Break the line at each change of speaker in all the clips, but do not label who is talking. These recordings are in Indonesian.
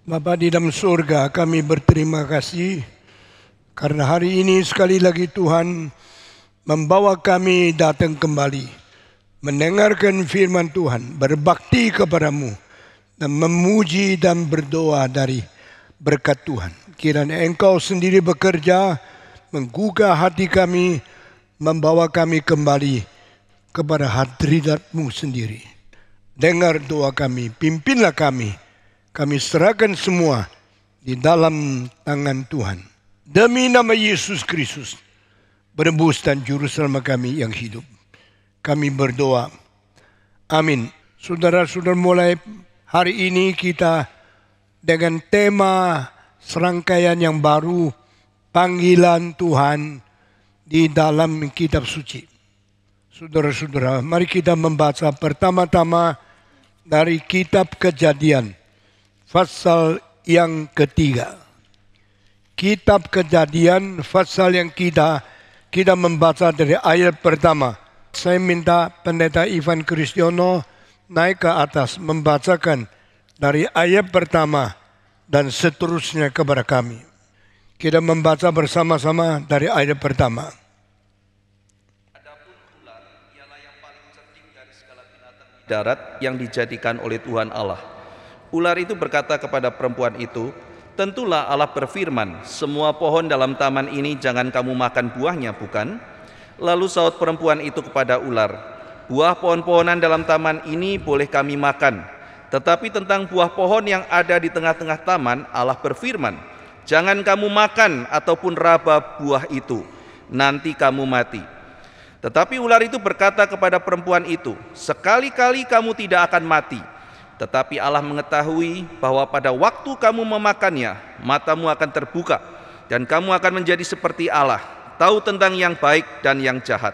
Bapa di dalam surga, kami berterima kasih karena hari ini sekali lagi Tuhan membawa kami datang kembali, mendengarkan firman Tuhan, berbakti kepadamu, dan memuji dan berdoa dari berkat Tuhan. Kiranya Engkau sendiri bekerja, menggugah hati kami, membawa kami kembali kepada hadirat-Mu sendiri. Dengar doa kami, pimpinlah kami. Kami serahkan semua di dalam tangan Tuhan. Demi nama Yesus Kristus, penebus dan juru selamat kami yang hidup, kami berdoa. Amin. Saudara-saudara, mulai hari ini kita dengan tema serangkaian yang baru, panggilan Tuhan di dalam kitab suci. Saudara-saudara, mari kita membaca pertama-tama dari kitab Kejadian, pasal yang ketiga. Kitab Kejadian, pasal yang kita membaca dari ayat pertama. Saya minta Pendeta Ivan Kristiono naik ke atas membacakan dari ayat pertama dan seterusnya kepada kami. Kita membaca bersama-sama dari ayat pertama.
Adapun ular ialah yang paling cerdik dari segala binatang di darat yang dijadikan oleh Tuhan Allah. Ular itu berkata kepada perempuan itu, "Tentulah Allah berfirman, semua pohon dalam taman ini jangan kamu makan buahnya, bukan?" Lalu saut perempuan itu kepada ular, "Buah pohon-pohonan dalam taman ini boleh kami makan, tetapi tentang buah pohon yang ada di tengah-tengah taman, Allah berfirman, jangan kamu makan ataupun raba buah itu, nanti kamu mati." Tetapi ular itu berkata kepada perempuan itu, "Sekali-kali kamu tidak akan mati. Tetapi Allah mengetahui bahwa pada waktu kamu memakannya, matamu akan terbuka, dan kamu akan menjadi seperti Allah, tahu tentang yang baik dan yang jahat."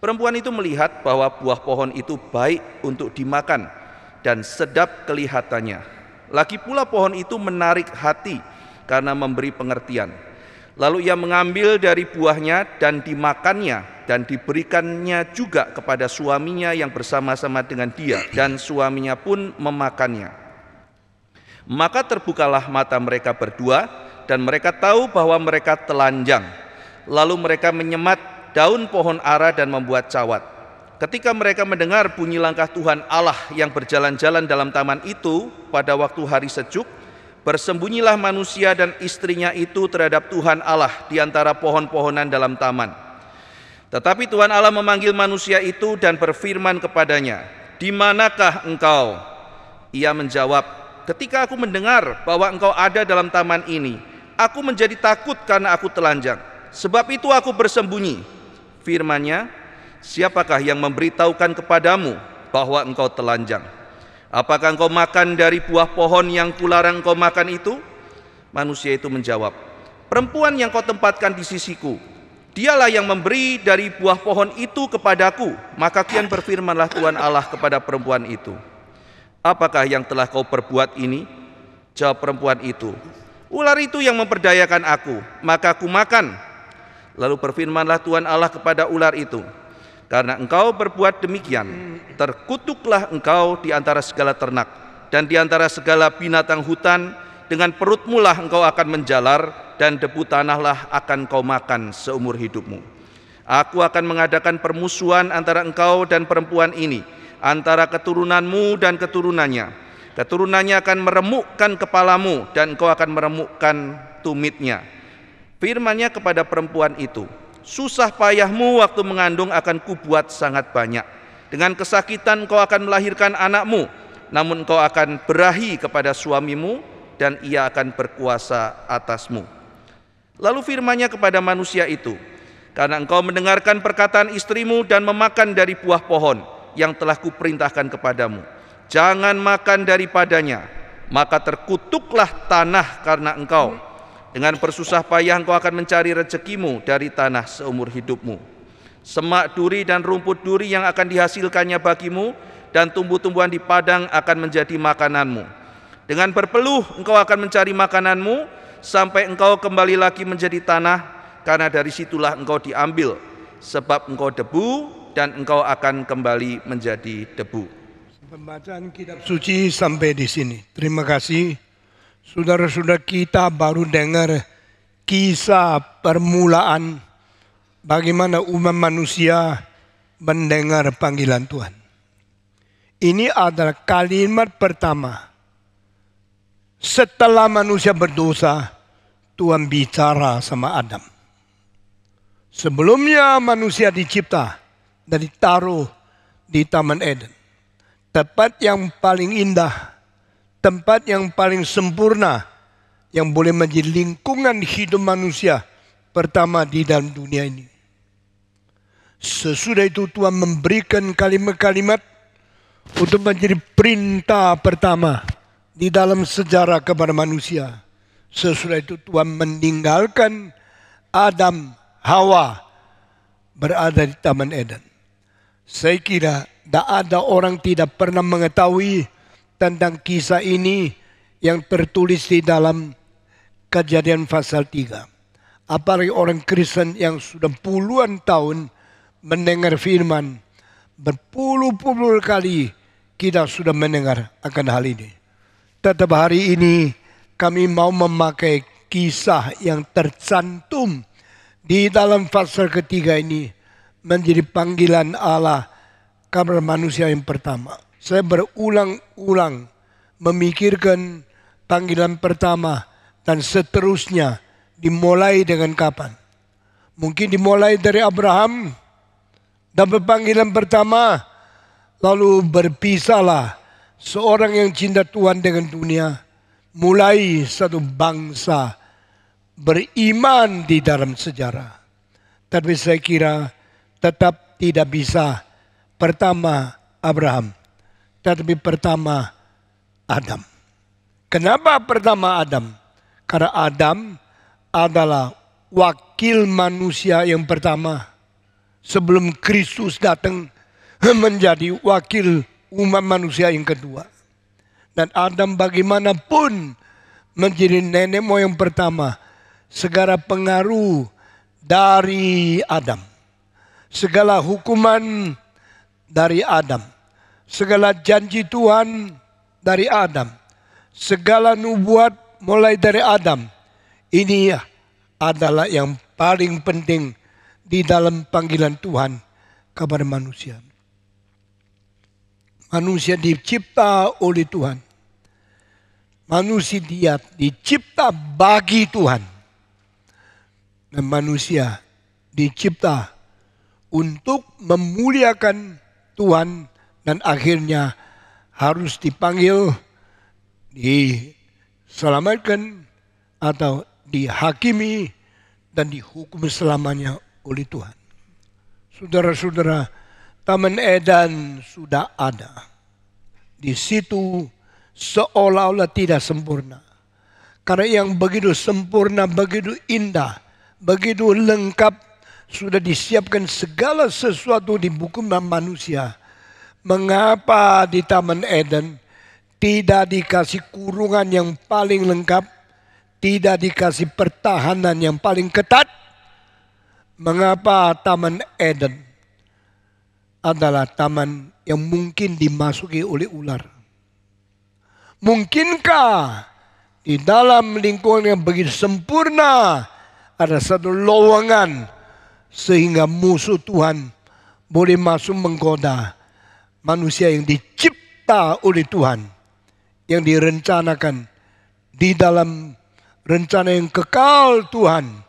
Perempuan itu melihat bahwa buah pohon itu baik untuk dimakan dan sedap kelihatannya. Lagi pula pohon itu menarik hati karena memberi pengertian. Lalu ia mengambil dari buahnya dan dimakannya, dan diberikannya juga kepada suaminya yang bersama-sama dengan dia, dan suaminya pun memakannya. Maka terbukalah mata mereka berdua, dan mereka tahu bahwa mereka telanjang. Lalu mereka menyemat daun pohon ara dan membuat cawat. Ketika mereka mendengar bunyi langkah Tuhan Allah yang berjalan-jalan dalam taman itu pada waktu hari sejuk, bersembunyilah manusia dan istrinya itu terhadap Tuhan Allah di antara pohon-pohonan dalam taman. Tetapi Tuhan Allah memanggil manusia itu dan berfirman kepadanya, "Di manakah engkau?" Ia menjawab, "Ketika aku mendengar bahwa engkau ada dalam taman ini, aku menjadi takut karena aku telanjang. Sebab itu aku bersembunyi." Firman-Nya, "Siapakah yang memberitahukan kepadamu bahwa engkau telanjang? Apakah engkau makan dari buah pohon yang kularang engkau makan itu?" Manusia itu menjawab, "Perempuan yang kau tempatkan di sisiku, dialah yang memberi dari buah pohon itu kepadaku." Maka kian berfirmanlah Tuhan Allah kepada perempuan itu, "Apakah yang telah kau perbuat ini?" Jawab perempuan itu, "Ular itu yang memperdayakan aku, maka aku makan." Lalu berfirmanlah Tuhan Allah kepada ular itu, "Karena engkau berbuat demikian, terkutuklah engkau di antara segala ternak dan di antara segala binatang hutan. Dengan perutmu lah engkau akan menjalar, dan debu tanahlah akan kau makan seumur hidupmu. Aku akan mengadakan permusuhan antara engkau dan perempuan ini, antara keturunanmu dan keturunannya. Keturunannya akan meremukkan kepalamu, dan engkau akan meremukkan tumitnya." Firman-Nya kepada perempuan itu, "Susah payahmu waktu mengandung akan kubuat sangat banyak. Dengan kesakitan engkau akan melahirkan anakmu, namun engkau akan berahi kepada suamimu, dan ia akan berkuasa atasmu." Lalu firman-Nya kepada manusia itu, "Karena engkau mendengarkan perkataan istrimu dan memakan dari buah pohon yang telah kuperintahkan kepadamu, jangan makan daripadanya, maka terkutuklah tanah karena engkau. Dengan bersusah payah engkau akan mencari rezekimu dari tanah seumur hidupmu. Semak duri dan rumput duri yang akan dihasilkannya bagimu, dan tumbuh-tumbuhan di padang akan menjadi makananmu. Dengan berpeluh engkau akan mencari makananmu, sampai engkau kembali lagi menjadi tanah, karena dari situlah engkau diambil, sebab engkau debu dan engkau akan kembali menjadi debu."
Pembacaan kitab suci sampai di sini. Terima kasih Saudara-saudara, kita baru dengar kisah permulaan bagaimana umat manusia mendengar panggilan Tuhan. Ini adalah kalimat pertama setelah manusia berdosa, Tuhan bicara sama Adam. Sebelumnya manusia dicipta dan ditaruh di Taman Eden. Tempat yang paling indah, tempat yang paling sempurna, yang boleh menjadi lingkungan hidup manusia pertama di dalam dunia ini. Sesudah itu Tuhan memberikan kalimat-kalimat untuk menjadi perintah pertama di dalam sejarah kepada manusia. Sesudah itu Tuhan meninggalkan Adam, Hawa berada di Taman Eden. Saya kira tidak ada orang tidak pernah mengetahui tentang kisah ini yang tertulis di dalam Kejadian pasal 3. Apalagi orang Kristen yang sudah puluhan tahun mendengar firman, berpuluh-puluh kali kita sudah mendengar akan hal ini. Tetap hari ini kami mau memakai kisah yang tercantum di dalam pasal ketiga ini menjadi panggilan Allah kepada manusia yang pertama. Saya berulang-ulang memikirkan panggilan pertama dan seterusnya dimulai dengan kapan. Mungkin dimulai dari Abraham, dapat panggilan pertama, lalu berpisahlah seorang yang cinta Tuhan dengan dunia, mulai satu bangsa beriman di dalam sejarah. Tapi saya kira tetap tidak bisa pertama Abraham, tetapi pertama Adam. Kenapa pertama Adam? Karena Adam adalah wakil manusia yang pertama sebelum Kristus datang menjadi wakil umat manusia yang kedua. Dan Adam bagaimanapun menjadi nenek moyang pertama, segala pengaruh dari Adam, segala hukuman dari Adam, segala janji Tuhan dari Adam, segala nubuat mulai dari Adam. Ini adalah yang paling penting di dalam panggilan Tuhan kepada manusia. Manusia dicipta oleh Tuhan. Manusia dia dicipta bagi Tuhan. Dan manusia dicipta untuk memuliakan Tuhan dan akhirnya harus dipanggil, diselamatkan atau dihakimi dan dihukum selamanya oleh Tuhan. Saudara-saudara, Taman Eden sudah ada. Di situ seolah-olah tidak sempurna. Karena yang begitu sempurna, begitu indah, begitu lengkap, sudah disiapkan segala sesuatu di buku manusia. Mengapa di Taman Eden tidak dikasih kurungan yang paling lengkap, tidak dikasih pertahanan yang paling ketat? Mengapa Taman Eden adalah taman yang mungkin dimasuki oleh ular? Mungkinkah di dalam lingkungan yang begitu sempurna ada satu lowongan sehingga musuh Tuhan boleh masuk menggoda manusia yang dicipta oleh Tuhan, yang direncanakan di dalam rencana yang kekal Tuhan?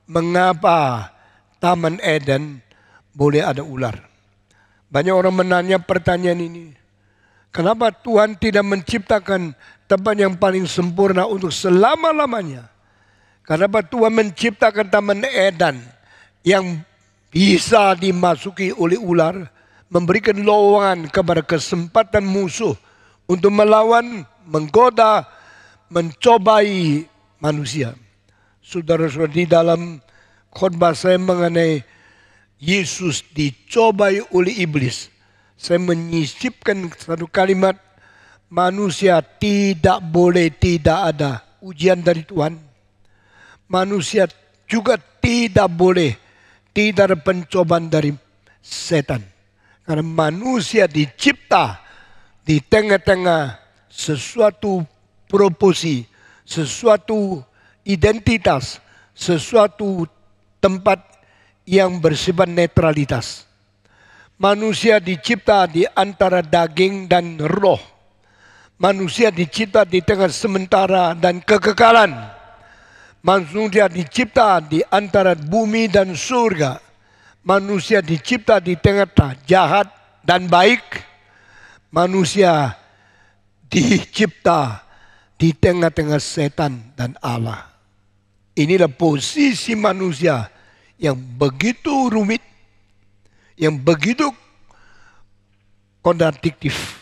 Mengapa Taman Eden boleh ada ular? Banyak orang menanya pertanyaan ini. Kenapa Tuhan tidak menciptakan tempat yang paling sempurna untuk selama-lamanya? Kenapa Tuhan menciptakan Taman Eden yang bisa dimasuki oleh ular, memberikan lowongan kepada kesempatan musuh untuk melawan, menggoda, mencobai manusia? Saudara-saudara, di dalam khotbah saya mengenai Yesus dicobai oleh iblis, saya menyisipkan satu kalimat, manusia tidak boleh tidak ada ujian dari Tuhan. Manusia juga tidak boleh tidak ada pencobaan dari setan. Karena manusia dicipta di tengah-tengah sesuatu proposi, sesuatu identitas, sesuatu tempat yang bersifat netralitas. Manusia dicipta di antara daging dan roh. Manusia dicipta di tengah sementara dan kekekalan. Manusia dicipta di antara bumi dan surga. Manusia dicipta di tengah jahat dan baik. Manusia dicipta di tengah-tengah setan dan Allah. Inilah posisi manusia yang begitu rumit, yang begitu kontradiktif,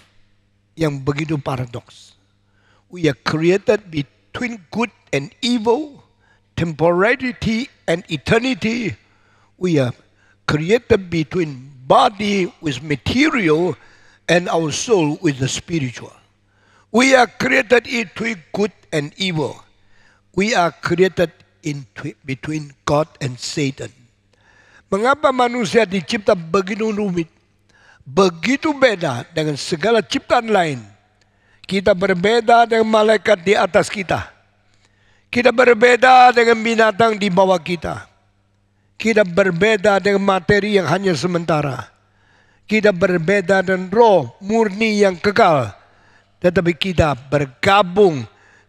yang begitu paradoks. We are created between good and evil, temporality and eternity. We are created between body with material and our soul with the spiritual. We are created into good and evil. We are created between God and Satan. Mengapa manusia dicipta begitu rumit? Begitu beda dengan segala ciptaan lain. Kita berbeda dengan malaikat di atas kita. Kita berbeda dengan binatang di bawah kita. Kita berbeda dengan materi yang hanya sementara. Kita berbeda dengan roh murni yang kekal. Tetapi kita bergabung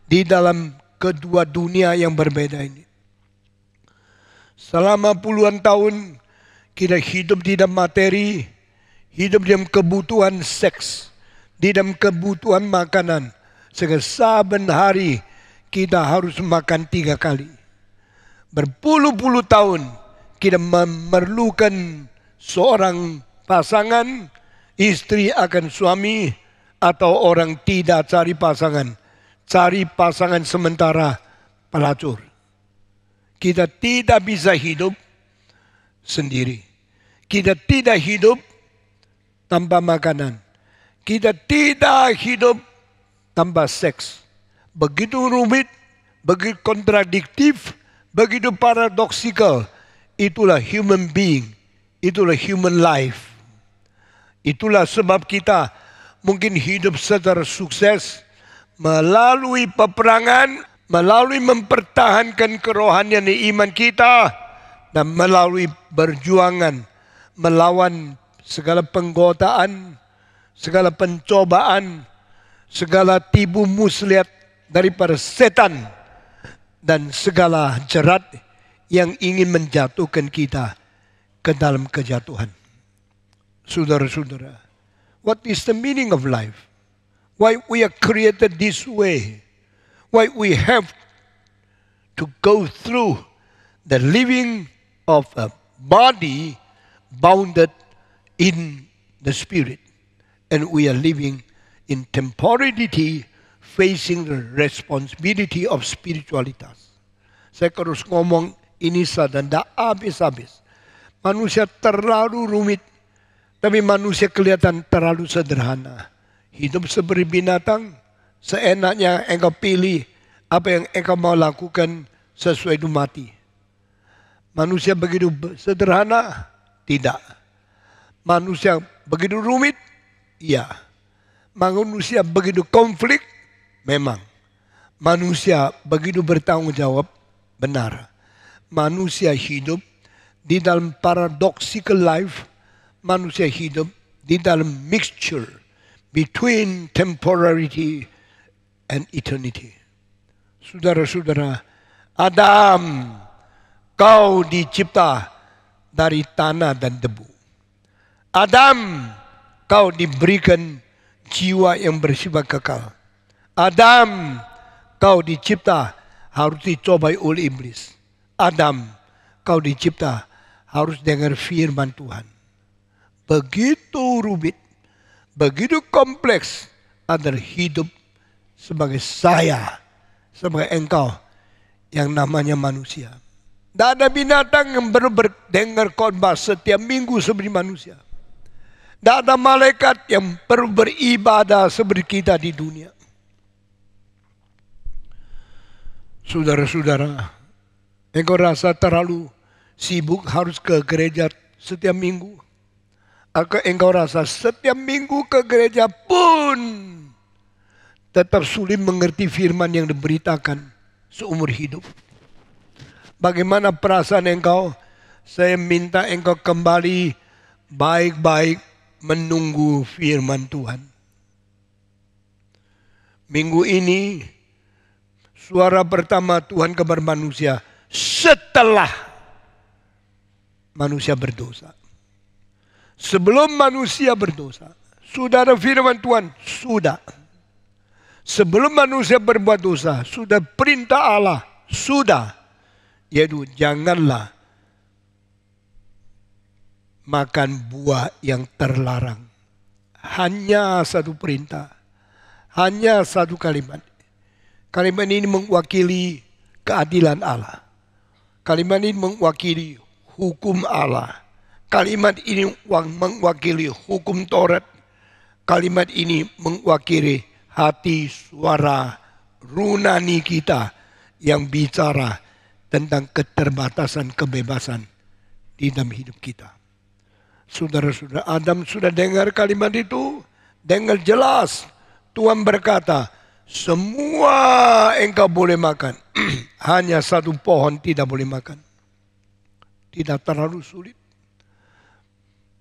di dalam kedua dunia yang berbeda ini. Selama puluhan tahun kita hidup di dalam materi, hidup di dalam kebutuhan seks, di dalam kebutuhan makanan. Sehingga saben hari kita harus makan 3 kali. Berpuluh-puluh tahun kita memerlukan seorang pasangan, istri akan suami, atau orang tidak cari pasangan sementara pelacur. Kita tidak bisa hidup sendiri. Kita tidak hidup tanpa makanan. Kita tidak hidup tanpa seks. Begitu rumit, begitu kontradiktif, begitu paradoksikal. Itulah human being, itulah human life. Itulah sebab kita mungkin hidup secara sukses melalui peperangan, melalui mempertahankan kerohanian iman kita, dan melalui perjuangan melawan segala penggodaan, segala pencobaan, segala tipu muslihat daripada setan, dan segala jerat yang ingin menjatuhkan kita ke dalam kejatuhan. Saudara-saudara, what is the meaning of life? Why we are created this way? Why we have to go through the living of a body bounded in the spirit, and we are living in temporality, facing the responsibility of spiritualitas. Saya terus ngomong ini saja tidak habis-habis. Manusia terlalu rumit, tapi manusia kelihatan terlalu sederhana. Hidup seperti binatang, seenaknya engkau pilih apa yang engkau mau lakukan, sesuai itu mati. Manusia begitu sederhana? Tidak. Manusia begitu rumit? Iya. Manusia begitu konflik? Memang. Manusia begitu bertanggung jawab? Benar. Manusia hidup di dalam paradoxical life. Manusia hidup di dalam mixture between temporality and eternity. Saudara-saudara, Adam, kau dicipta dari tanah dan debu. Adam, kau diberikan jiwa yang bersifat kekal. Adam, kau dicipta harus dicobai oleh iblis. Adam, kau dicipta harus dengar firman Tuhan. Begitu rumit, begitu kompleks adalah hidup sebagai saya, sebagai engkau yang namanya manusia. Tidak ada binatang yang berdengar khotbah setiap minggu seperti manusia. Tidak ada malaikat yang perlu beribadah seperti kita di dunia. Saudara-saudara, engkau rasa terlalu sibuk harus ke gereja setiap minggu? Atau engkau rasa setiap minggu ke gereja pun tetap sulit mengerti firman yang diberitakan seumur hidup. Bagaimana perasaan engkau? Saya minta engkau kembali baik-baik menunggu firman Tuhan. Minggu ini suara pertama Tuhan kepada manusia setelah manusia berdosa. Sebelum manusia berdosa, sudah ada firman Tuhan, sudah. Sebelum manusia berbuat dosa, sudah perintah Allah, sudah. Yaitu janganlah makan buah yang terlarang. Hanya satu perintah, hanya satu kalimat. Kalimat ini mewakili keadilan Allah. Kalimat ini mewakili hukum Allah. Kalimat ini mewakili hukum Taurat. Kalimat ini mewakili hati suara runani kita yang bicara tentang keterbatasan kebebasan di dalam hidup kita. Saudara-saudara, Adam sudah dengar kalimat itu, dengar jelas. Tuhan berkata, semua engkau boleh makan, hanya satu pohon tidak boleh makan. Tidak terlalu sulit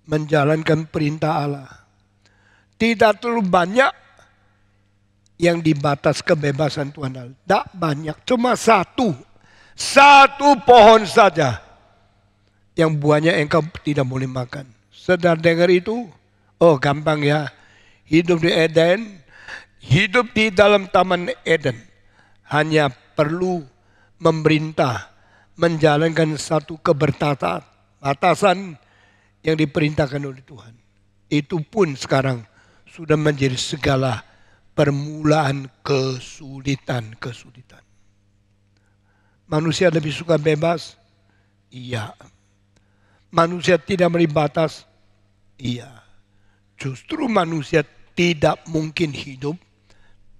menjalankan perintah Allah. Tidak terlalu banyak yang dibatas kebebasan Tuhan Allah. Tidak banyak, cuma satu pohon saja yang buahnya engkau tidak boleh makan. Sedang dengar itu? Oh gampang ya. Hidup di Eden, hidup di dalam Taman Eden hanya perlu memerintah, menjalankan satu batasan yang diperintahkan oleh Tuhan. Itu pun sekarang sudah menjadi segala permulaan kesulitan. Manusia lebih suka bebas? Iya. Manusia tidak memberi batas? Iya. Justru manusia tidak mungkin hidup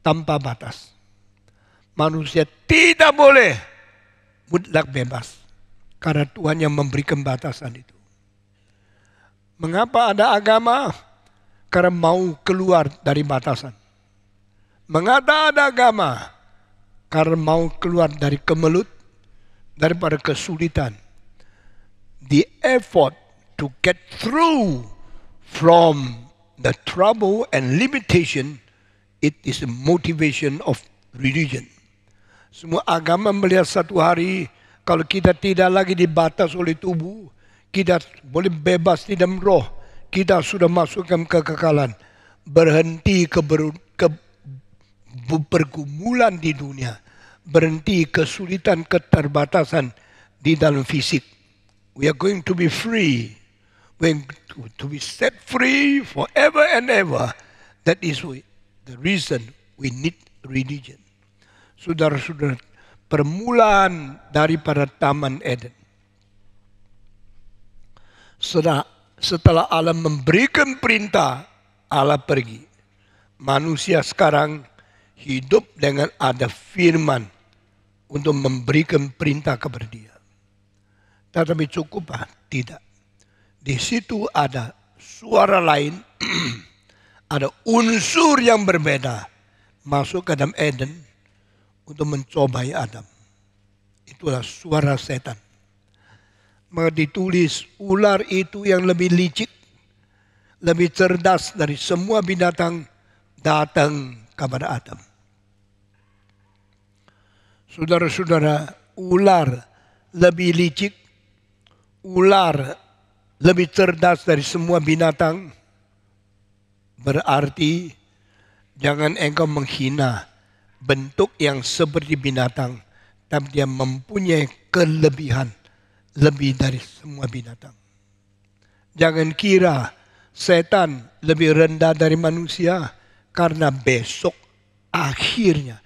tanpa batas. Manusia tidak boleh mutlak bebas. Karena Tuhan yang memberikan batasan itu. Mengapa ada agama? Karena mau keluar dari batasan. Mengapa ada agama? Karena mau keluar dari kemelut, daripada kesulitan. The effort to get through from the trouble and limitation, it is a motivation of religion. Semua agama melihat satu hari, kalau kita tidak lagi dibatas oleh tubuh, kita boleh bebas di dalam roh, kita sudah masukkan kekekalan, berhenti pergumulan di dunia, berhenti kesulitan, keterbatasan di dalam fisik. We are going to be free. We are going to be set free forever and ever. That is the reason we need religion. Saudara-saudara, permulaan daripada Taman Eden. Setelah Allah memberikan perintah, Allah pergi. Manusia sekarang hidup dengan ada firman untuk memberikan perintah kepada dia. Tetapi cukup? Tidak. Di situ ada suara lain, ada unsur yang berbeda masuk ke dalam Eden untuk mencobai Adam. Itulah suara setan. Maka ditulis ular itu yang lebih licik, lebih cerdas dari semua binatang datang kepada Adam. Saudara-saudara, ular lebih licik, ular lebih cerdas dari semua binatang. Berarti jangan engkau menghina bentuk yang seperti binatang, tapi dia mempunyai kelebihan lebih dari semua binatang. Jangan kira setan lebih rendah dari manusia, karena besok akhirnya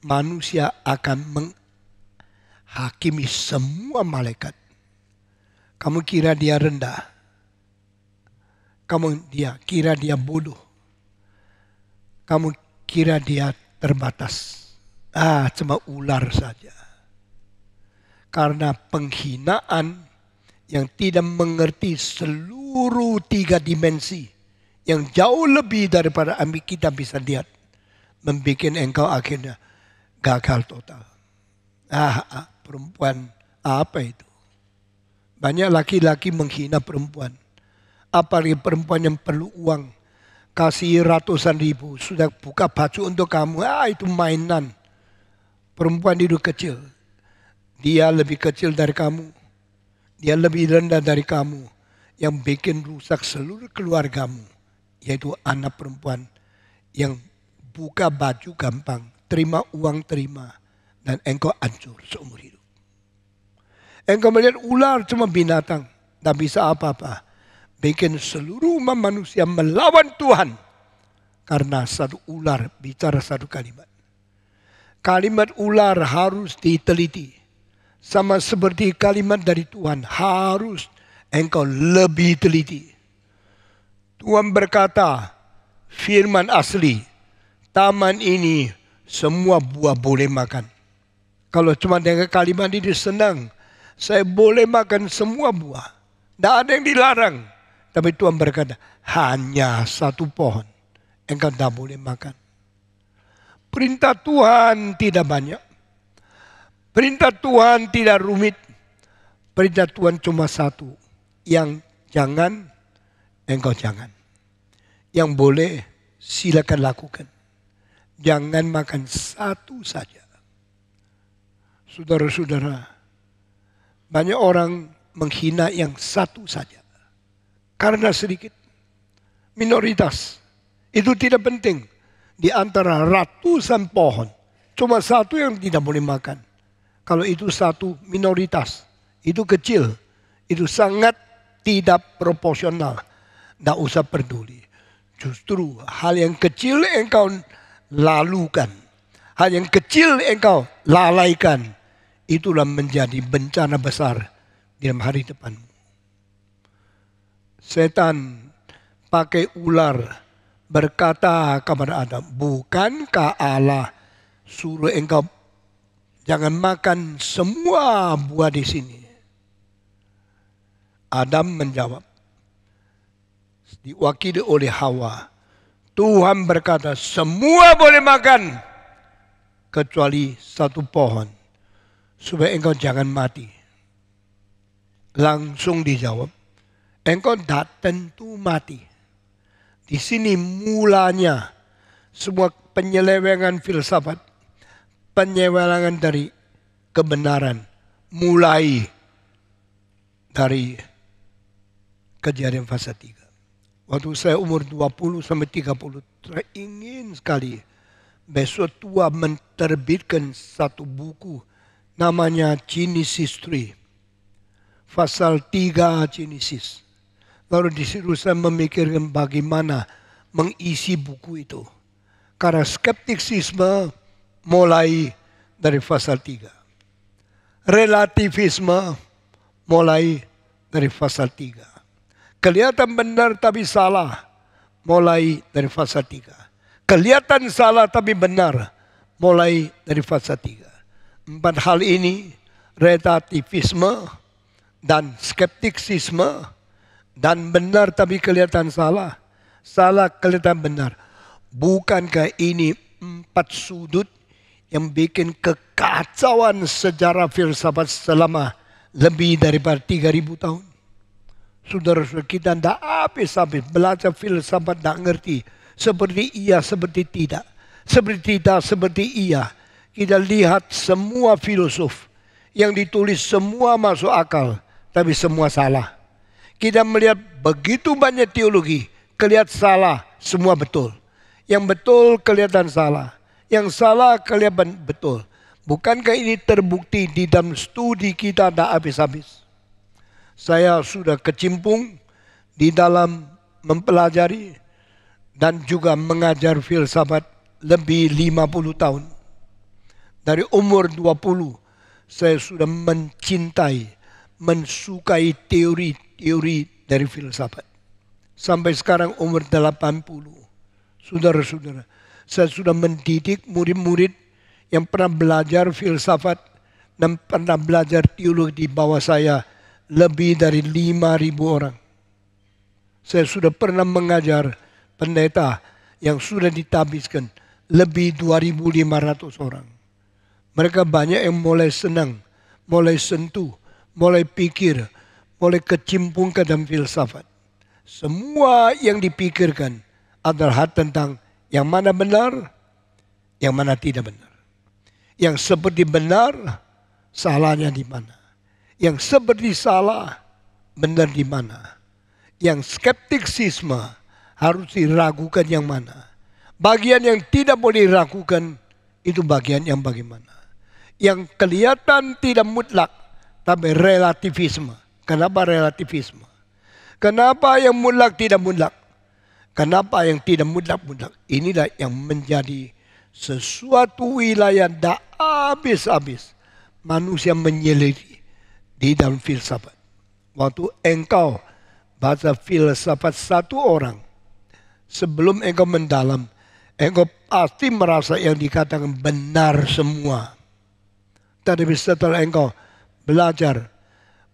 manusia akan menghakimi semua malaikat. Kamu kira dia rendah? Kamu kira dia bodoh? Kamu kira dia terbatas? Cuma ular saja. Karena penghinaan yang tidak mengerti seluruh 3 dimensi yang jauh lebih daripada kita bisa lihat, membuat engkau akhirnya gagal total. Perempuan apa itu? Banyak laki-laki menghina perempuan. Apalagi perempuan yang perlu uang. Kasih ratusan ribu. Sudah buka baju untuk kamu. Itu mainan. Perempuan itu kecil. Dia lebih kecil dari kamu. Dia lebih rendah dari kamu. Yang bikin rusak seluruh keluargamu. Yaitu anak perempuan. Yang buka baju gampang. Terima uang terima. Dan engkau hancur seumur hidup. Engkau melihat ular cuma binatang. Tak bisa apa-apa. Bikin seluruh umat manusia melawan Tuhan. Karena satu ular bicara satu kalimat. Kalimat ular harus diteliti. Sama seperti kalimat dari Tuhan. Harus engkau lebih teliti. Tuhan berkata, firman asli. Taman ini semua buah boleh makan. Kalau cuma dengan kalimat ini senang. Saya boleh makan semua buah. Tidak ada yang dilarang. Tapi Tuhan berkata, hanya satu pohon. Engkau tidak boleh makan. Perintah Tuhan tidak banyak. Perintah Tuhan tidak rumit. Perintah Tuhan cuma satu. Yang jangan, engkau jangan. Yang boleh, silakan lakukan. Jangan makan satu saja. Saudara-saudara, banyak orang menghina yang satu saja. Karena sedikit. Minoritas. Itu tidak penting. Di antara ratusan pohon. Cuma satu yang tidak boleh makan. Kalau itu satu minoritas. Itu kecil. Itu sangat tidak proporsional. Tidak usah peduli. Justru hal yang kecil engkau lalukan. Hal yang kecil engkau lalaikan. Itulah menjadi bencana besar di dalam hari depanmu. Setan pakai ular berkata kepada Adam, bukankah Allah suruh engkau jangan makan semua buah di sini? Adam menjawab, diwakili oleh Hawa, Tuhan berkata semua boleh makan kecuali satu pohon supaya engkau jangan mati. Langsung dijawab, engkau tak tentu mati. Di sini mulanya semua penyelewengan filsafat, penyelewengan dari kebenaran mulai dari Kejadian pasal 3. Waktu saya umur 20 sampai 30, saya ingin sekali besok tua menerbitkan satu buku namanya Genesis 3. Pasal 3 Genesis. Lalu di situ saya memikirkan bagaimana mengisi buku itu. Karena skeptisisme mulai dari pasal 3. Relativisme mulai dari pasal 3. Kelihatan benar tapi salah mulai dari pasal 3. Kelihatan salah tapi benar mulai dari pasal 3. 4 hal ini, relativisme dan skeptisisme dan benar tapi kelihatan salah. Salah kelihatan benar. Bukankah ini 4 sudut yang bikin kekacauan sejarah filsafat selama lebih daripada 3.000 tahun? Saudara-saudara, kita tidak habis-habis belajar filsafat, tidak ngerti. Seperti iya, seperti tidak. Seperti tidak, seperti iya. Kita lihat semua filosof yang ditulis semua masuk akal, tapi semua salah. Kita melihat begitu banyak teologi, kelihatan salah, semua betul. Yang betul kelihatan salah, yang salah kelihatan betul. Bukankah ini terbukti di dalam studi kita tidak habis-habis? Saya sudah kecimpung di dalam mempelajari dan juga mengajar filsafat lebih 50 tahun. Dari umur 20, saya sudah mencintai, mensukai teori-teori dari filsafat. Sampai sekarang umur 80. Saudara-saudara, saya sudah mendidik murid-murid yang pernah belajar filsafat dan pernah belajar teologi di bawah saya lebih dari 5.000 orang. Saya sudah pernah mengajar pendeta yang sudah ditabiskan lebih 2.500 orang. Mereka banyak yang mulai senang, mulai sentuh, mulai pikir, mulai kecimpung ke dalam filsafat. Semua yang dipikirkan adalah tentang yang mana benar, yang mana tidak benar. Yang seperti benar, salahnya di mana. Yang seperti salah, benar di mana. Yang skeptisisme harus diragukan yang mana. Bagian yang tidak boleh diragukan, itu bagian yang bagaimana. Yang kelihatan tidak mutlak, tapi relativisme. Kenapa relativisme? Kenapa yang mutlak tidak mutlak? Kenapa yang tidak mutlak-mutlak? Inilah yang menjadi sesuatu wilayah tak habis-habis. Manusia menyelidiki di dalam filsafat. Waktu engkau baca filsafat satu orang, sebelum engkau mendalam, engkau pasti merasa yang dikatakan benar semua. Tetapi setelah engkau belajar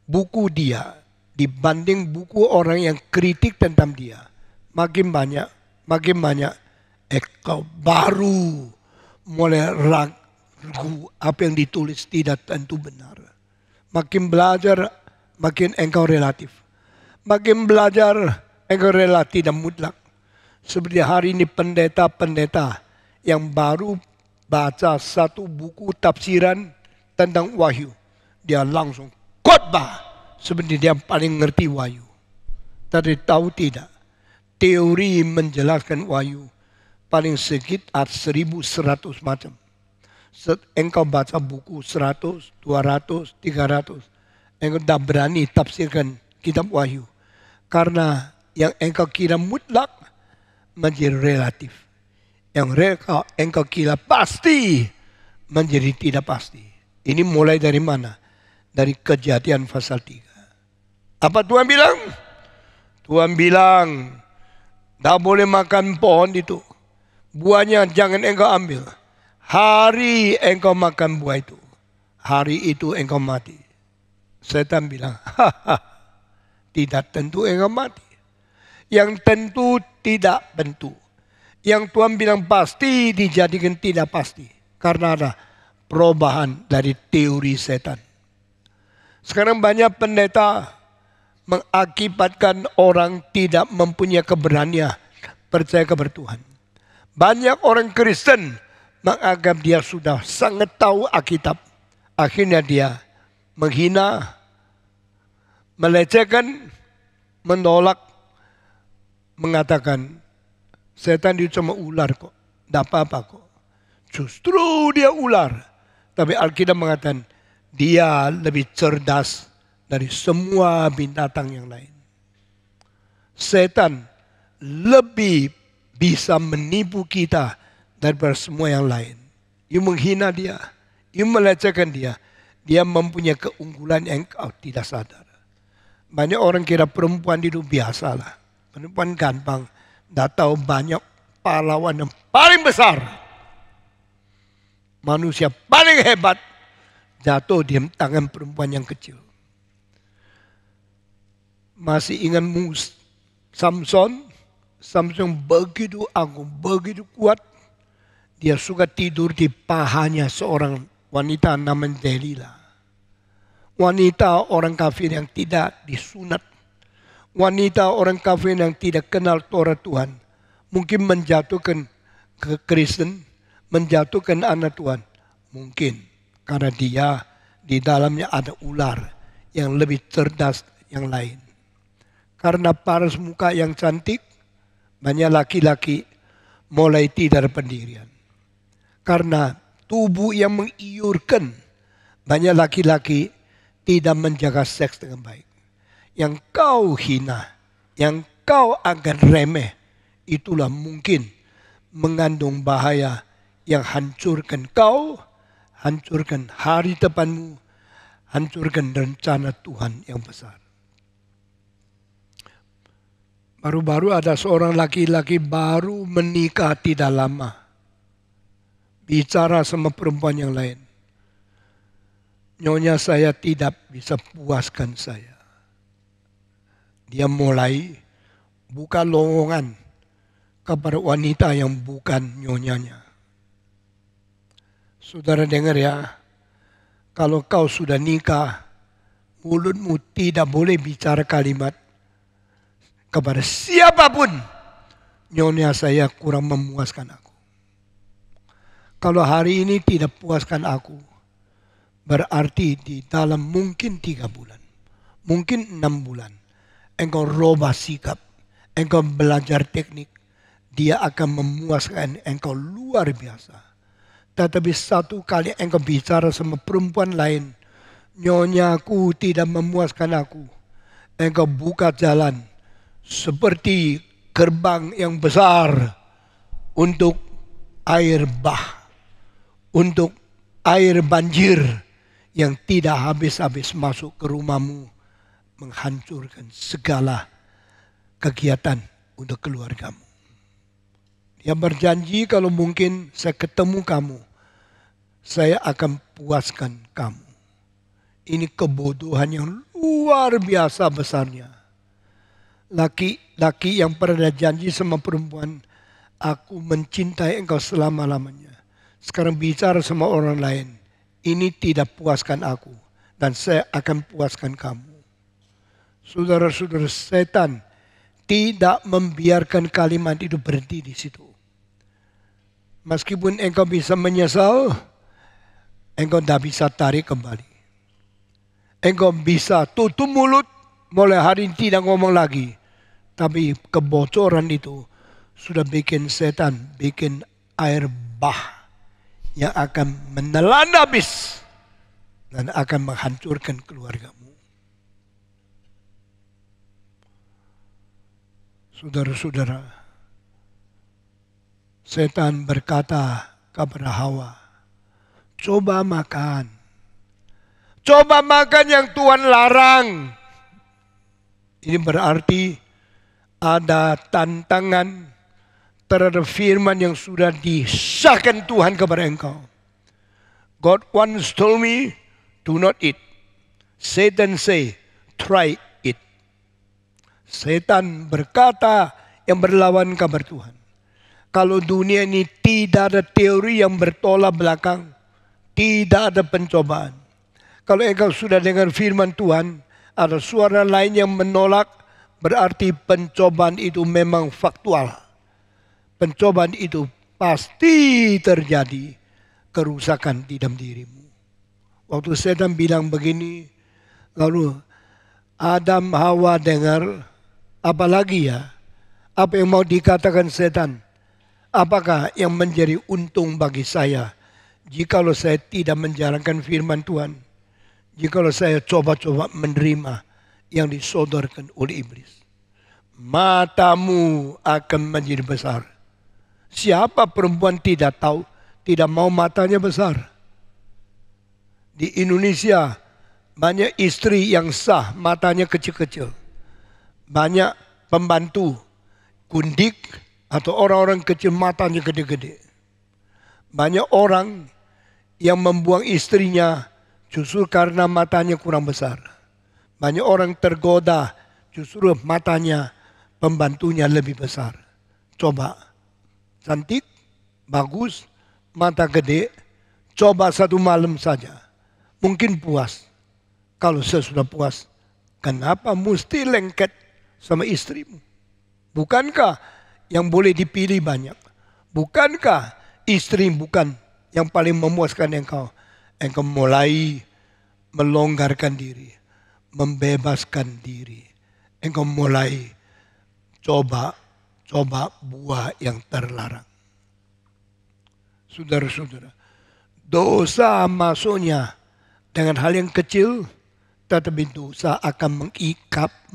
buku dia dibanding buku orang yang kritik tentang dia, makin banyak engkau baru mulai ragu apa yang ditulis tidak tentu benar. Makin belajar, makin engkau relatif. Makin belajar, engkau relatif dan mutlak. Seperti hari ini pendeta-pendeta yang baru baca satu buku tafsiran tentang wahyu. Dia langsung khotbah seperti dia paling ngerti wahyu. Tapi tahu tidak, teori menjelaskan wahyu paling sekitar 1.100 macam. Engkau baca buku 100, 200, 300. Engkau tak berani tafsirkan kitab wahyu. Karena yang engkau kira mutlak menjadi relatif. Yang engkau kira pasti menjadi tidak pasti. Ini mulai dari mana? Dari Kejadian pasal 3. Apa Tuhan bilang? Tuhan bilang, tak boleh makan pohon itu. Buahnya jangan engkau ambil. Hari engkau makan buah itu, hari itu engkau mati. Setan bilang, tidak tentu engkau mati. Yang tentu tidak tentu. Yang Tuhan bilang pasti dijadikan tidak pasti. Karena ada perubahan dari teori setan. Sekarang banyak pendeta mengakibatkan orang tidak mempunyai keberanian percaya kepada Tuhan. Banyak orang Kristen menganggap dia sudah sangat tahu Alkitab. Akhirnya dia menghina, melecehkan, menolak, mengatakan setan itu cuma ular kok, tidak apa-apa kok. Justru dia ular. Tapi Alkitab mengatakan dia lebih cerdas dari semua binatang yang lain. Setan lebih bisa menipu kita daripada semua yang lain. You menghina dia, you melecehkan dia. Dia mempunyai keunggulan yang kau tidak sadar. Banyak orang kira perempuan itu biasalah. Perempuan gampang. Tidak tahu banyak pahlawan yang paling besar. Manusia paling hebat jatuh di tangan perempuan yang kecil. Masih ingat Samson? Samson begitu agung, begitu kuat. Dia suka tidur di pahanya seorang wanita namanya Delila. Wanita orang kafir yang tidak disunat. Wanita orang kafir yang tidak kenal Torah Tuhan. Mungkin menjatuhkan ke Kristen, menjatuhkan anak Tuhan. Mungkin karena dia di dalamnya ada ular yang lebih cerdas yang lain. Karena paras muka yang cantik, banyak laki-laki mulai tidak pendirian. Karena tubuh yang mengiurkan, banyak laki-laki tidak menjaga seks dengan baik. Yang kau hina, yang kau anggap remeh, itulah mungkin mengandung bahaya yang hancurkan kau, hancurkan hari depanmu, hancurkan rencana Tuhan yang besar. Baru-baru ada seorang laki-laki baru menikah tidak lama. Bicara sama perempuan yang lain. Nyonya saya tidak bisa puaskan saya. Dia mulai buka lowongan kepada wanita yang bukan nyonyanya. Saudara dengar ya, kalau kau sudah nikah, mulutmu tidak boleh bicara kalimat kepada siapapun, nyonya saya kurang memuaskan aku. Kalau hari ini tidak puaskan aku, berarti di dalam mungkin 3 bulan, mungkin 6 bulan, engkau robah sikap, engkau belajar teknik, dia akan memuaskan engkau luar biasa. Tetapi satu kali engkau bicara sama perempuan lain, nyonya aku tidak memuaskan aku, engkau buka jalan seperti gerbang yang besar untuk air bah, untuk air banjir yang tidak habis-habis masuk ke rumahmu, menghancurkan segala kegiatan untuk keluargamu. Dia berjanji kalau mungkin saya ketemu kamu, saya akan puaskan kamu. Ini kebodohan yang luar biasa besarnya. Laki-laki yang pernah janji sama perempuan, aku mencintai engkau selama-lamanya. Sekarang bicara sama orang lain, ini tidak puaskan aku dan saya akan puaskan kamu. Saudara-saudara, setan tidak membiarkan kalimat itu berhenti di situ. Meskipun engkau bisa menyesal, engkau tidak bisa tarik kembali. Engkau bisa tutup mulut, mulai hari ini tidak ngomong lagi. Tapi kebocoran itu sudah bikin setan, bikin air bah yang akan menelan habis dan akan menghancurkan keluargamu. Saudara-saudara, setan berkata kepada Hawa, coba makan. Coba makan yang Tuhan larang. Ini berarti ada tantangan terhadap firman yang sudah disahkan Tuhan kepada engkau. God once told me, do not eat. Satan say, try it. Setan berkata yang berlawan kabar Tuhan. Kalau dunia ini tidak ada teori yang bertolak belakang, tidak ada pencobaan. Kalau engkau sudah dengar firman Tuhan, ada suara lain yang menolak, berarti pencobaan itu memang faktual. Pencobaan itu pasti terjadi kerusakan di dalam dirimu. Waktu setan bilang begini, lalu Adam Hawa dengar, apalagi ya, apa yang mau dikatakan setan? Apakah yang menjadi untung bagi saya jikalau saya tidak menjalankan firman Tuhan? Jikalau saya coba-coba menerima yang disodorkan oleh iblis. Matamu akan menjadi besar. Siapa perempuan tidak tahu, tidak mau matanya besar? Di Indonesia banyak istri yang sah matanya kecil-kecil. Banyak pembantu gundik atau orang-orang kecil matanya gede-gede. Banyak orang yang membuang istrinya justru karena matanya kurang besar. Banyak orang tergoda justru matanya pembantunya lebih besar. Coba, cantik, bagus, mata gede, coba 1 malam saja. Mungkin puas. Kalau sesudah puas, kenapa mesti lengket sama istrimu? Bukankah yang boleh dipilih banyak? Bukankah istri bukan yang paling memuaskan engkau? Engkau mulai melonggarkan diri, membebaskan diri. Engkau mulai coba buah yang terlarang. Saudara-saudara, dosa masuknya dengan hal yang kecil, tetapi dosa akan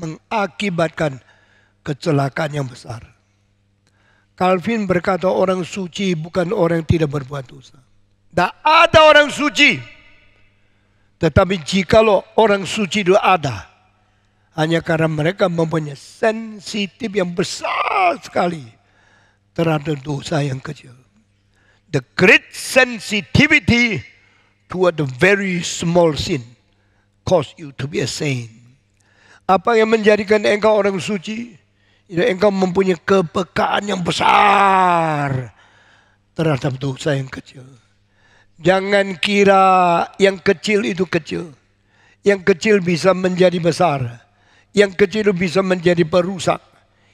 mengakibatkan kecelakaan yang besar. Calvin berkata orang suci bukan orang yang tidak berbuat dosa. Tidak ada orang suci. Tetapi jikalau orang suci itu ada, hanya karena mereka mempunyai sensitif yang besar sekali terhadap dosa yang kecil. The great sensitivity toward the very small sin cause you to be a saint. Apa yang menjadikan engkau orang suci? Engkau mempunyai kepekaan yang besar terhadap dosa yang kecil. Jangan kira yang kecil itu kecil. Yang kecil bisa menjadi besar. Yang kecil bisa menjadi perusak.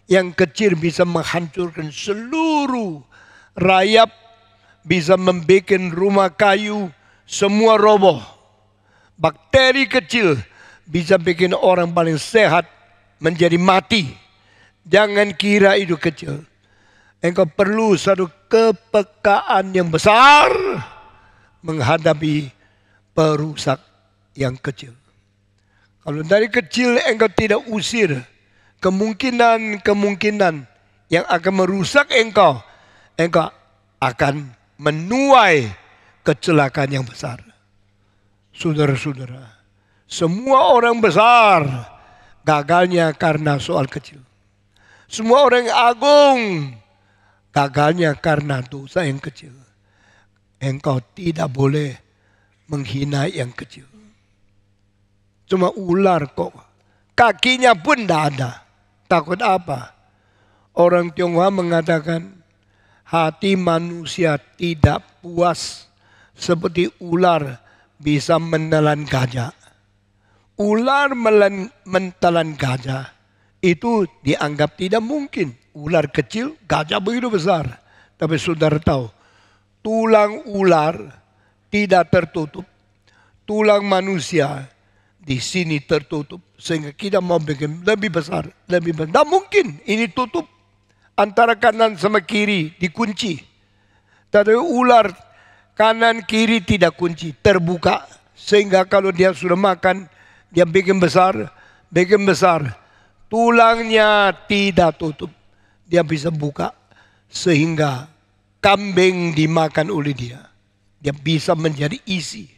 Yang kecil bisa menghancurkan seluruh rayap. Bisa membuat rumah kayu semua roboh. Bakteri kecil bisa bikin orang paling sehat menjadi mati. Jangan kira itu kecil. Engkau perlu satu kepekaan yang besar menghadapi perusak yang kecil. Kalau dari kecil engkau tidak usir kemungkinan-kemungkinan yang akan merusak engkau akan menuai kecelakaan yang besar. Saudara-saudara, semua orang besar gagalnya karena soal kecil. Semua orang agung gagalnya karena dosa yang kecil. Engkau tidak boleh menghina yang kecil. Cuma ular kok. Kakinya pun tidak ada. Takut apa? Orang Tionghoa mengatakan hati manusia tidak puas seperti ular bisa menelan gajah. Ular menelan gajah itu dianggap tidak mungkin. Ular kecil, gajah begitu besar. Tapi saudara tahu, tulang ular tidak tertutup. Tulang manusia di sini tertutup. Sehingga kita mau bikin lebih besar. Tidak mungkin ini tutup. Antara kanan sama kiri dikunci. Tapi ular kanan kiri tidak kunci. Terbuka. Sehingga kalau dia sudah makan, dia bikin besar. Tulangnya tidak tutup. Dia bisa buka. Sehingga kambing dimakan oleh dia. Dia bisa menjadi isi.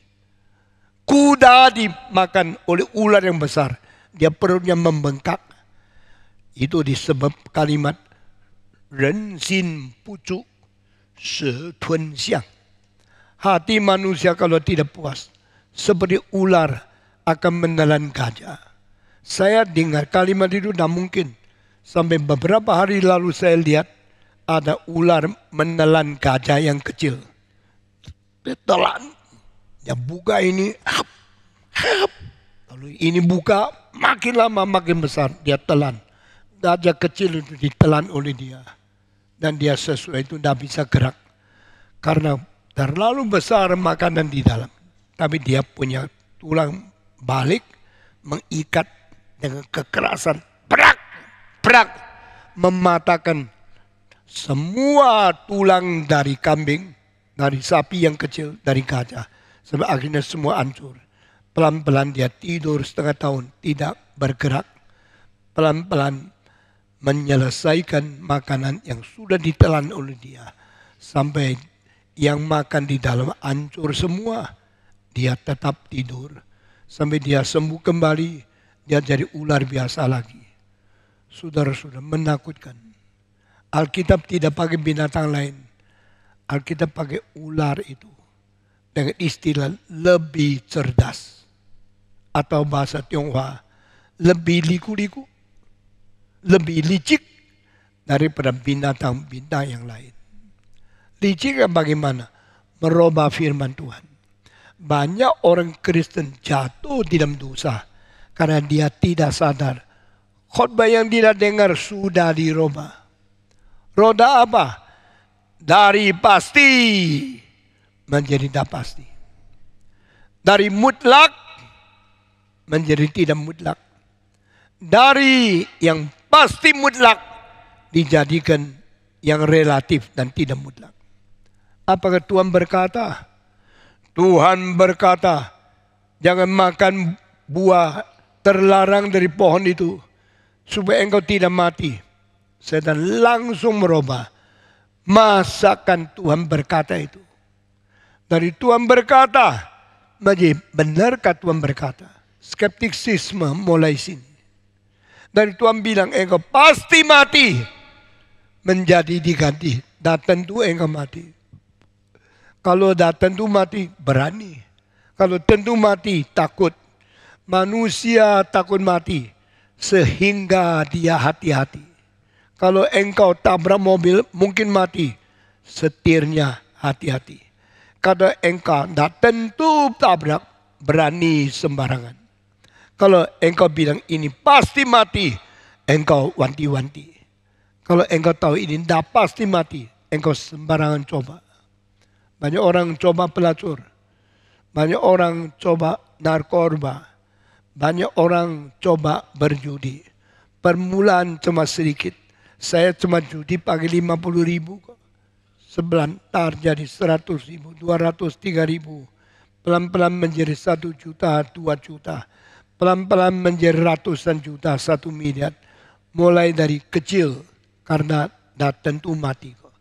Kuda dimakan oleh ular yang besar. Dia perutnya membengkak. Itu disebab kalimat Ren Xin Pucu Se Tun Xiang. Hati manusia kalau tidak puas seperti ular akan menelan gajah. Saya dengar kalimat itu tidak mungkin. Sampai beberapa hari lalu saya lihat ada ular menelan gajah yang kecil. Dia telan. Dia buka ini. Lalu ini buka. Makin lama makin besar. Dia telan. Gajah kecil itu ditelan oleh dia. Dan dia sesuai itu tidak bisa gerak. Karena terlalu besar makanan di dalam. Tapi dia punya tulang balik. Mengikat dengan kekerasan. Berak. Mematahkan semua tulang dari kambing, dari sapi yang kecil, dari gajah. Sampai akhirnya semua hancur. Pelan-pelan dia tidur setengah tahun, tidak bergerak. Pelan-pelan menyelesaikan makanan yang sudah ditelan oleh dia. Sampai yang makan di dalam hancur semua. Dia tetap tidur. Sampai dia sembuh kembali, dia jadi ular biasa lagi. Saudara-saudara, menakutkan. Alkitab tidak pakai binatang lain. Alkitab pakai ular itu. Dengan istilah lebih cerdas. Atau bahasa Tionghoa, lebih liku-liku. Lebih licik daripada binatang-binatang yang lain. Licik bagaimana? Merubah firman Tuhan. Banyak orang Kristen jatuh di dalam dosa. Karena dia tidak sadar. Khotbah yang dia dengar sudah dirubah. Roda apa? Dari pasti menjadi tidak pasti. Dari mutlak menjadi tidak mutlak. Dari yang pasti mutlak dijadikan yang relatif dan tidak mutlak. Apakah Tuhan berkata? Tuhan berkata, jangan makan buah terlarang dari pohon itu supaya engkau tidak mati. Setan langsung merubah. Masakan Tuhan berkata itu? Dari Tuhan berkata, benarkah Tuhan berkata? Skeptisisme mulai sini. Dari Tuhan bilang engkau pasti mati. Menjadi diganti. Dan tentu engkau mati. Kalau dah tentu mati, berani. Kalau tentu mati, takut. Manusia takut mati. Sehingga dia hati-hati. Kalau engkau tabrak mobil, mungkin mati. Setirnya hati-hati. Kalau engkau tidak tentu tabrak, berani sembarangan. Kalau engkau bilang ini pasti mati, engkau wanti-wanti. Kalau engkau tahu ini tidak pasti mati, engkau sembarangan coba. Banyak orang coba pelacur. Banyak orang coba narkoba. Banyak orang coba berjudi. Permulaan cuma sedikit. Saya cuma judi pakai 50.000 kok. Sebentar jadi 100.000, 200, 3.000. Pelan-pelan menjadi 1 juta, 2 juta. Pelan-pelan menjadi ratusan juta, 1 miliar. Mulai dari kecil karena dah tentu mati kok.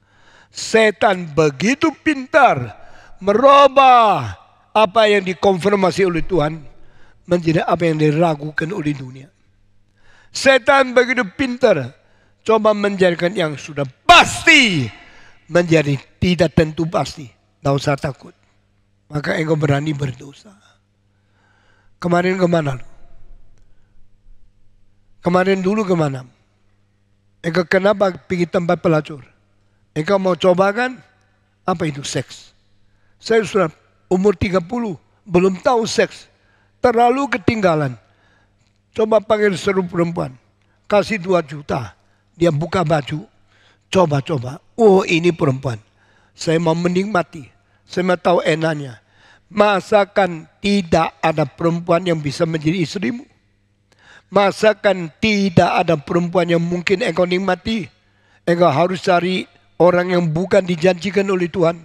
Setan begitu pintar merubah apa yang dikonfirmasi oleh Tuhan menjadi apa yang diragukan oleh dunia. Setan begitu pintar coba menjadikan yang sudah pasti menjadi tidak tentu pasti. Tidak usah takut. Maka engkau berani berdosa. Kemarin kemana lu? Kemarin dulu kemana? Engkau kenapa pergi tempat pelacur? Engkau mau coba kan? Apa itu seks? Saya sudah umur 30, belum tahu seks. Terlalu ketinggalan. Coba panggil seru perempuan. Kasih 2 juta. Dia buka baju. Coba-coba. Oh ini perempuan. Saya mau menikmati. Saya mau tahu enaknya. Masakan tidak ada perempuan yang bisa menjadi istrimu? Masakan tidak ada perempuan yang mungkin engkau nikmati? Engkau harus cari orang yang bukan dijanjikan oleh Tuhan.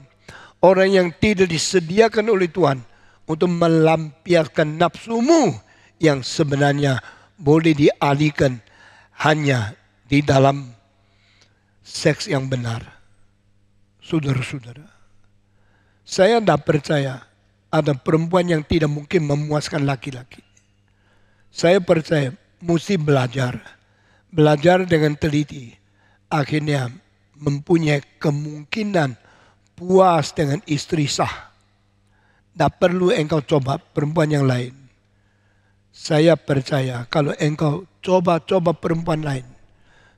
Orang yang tidak disediakan oleh Tuhan. Untuk melampiaskan nafsumu yang sebenarnya boleh dialihkan hanya di dalam seks yang benar. Saudara-saudara, saya tidak percaya ada perempuan yang tidak mungkin memuaskan laki-laki. Saya percaya mesti belajar. Belajar dengan teliti. Akhirnya mempunyai kemungkinan puas dengan istri sah. Tak perlu engkau coba perempuan yang lain. Saya percaya kalau engkau coba-coba perempuan lain.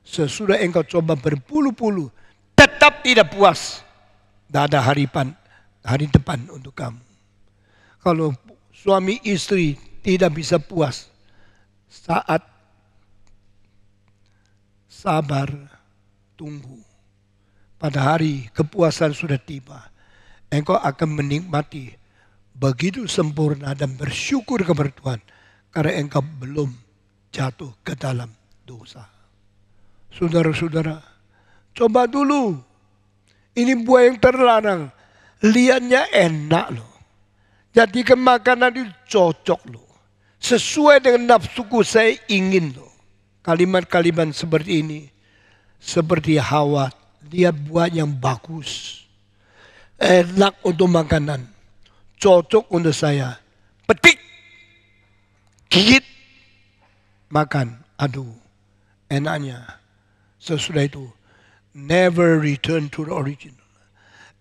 Sesudah engkau coba berpuluh-puluh. Tetap tidak puas. Tak ada hari depan untuk kamu. Kalau suami istri tidak bisa puas. Saat sabar, tunggu. Pada hari kepuasan sudah tiba. Engkau akan menikmati begitu sempurna dan bersyukur kepada Tuhan karena engkau belum jatuh ke dalam dosa. Saudara-saudara, coba dulu. Ini buah yang terlarang. Lihatnya enak loh. Jadikan makanan itu cocok loh. Sesuai dengan nafsuku saya ingin loh. Kalimat-kalimat seperti ini. Seperti Hawa. Lihat buah yang bagus. Enak untuk makanan. Cocok untuk saya. Petik. Gigit. Makan. Aduh. Enaknya. Sesudah itu. Never return to the original.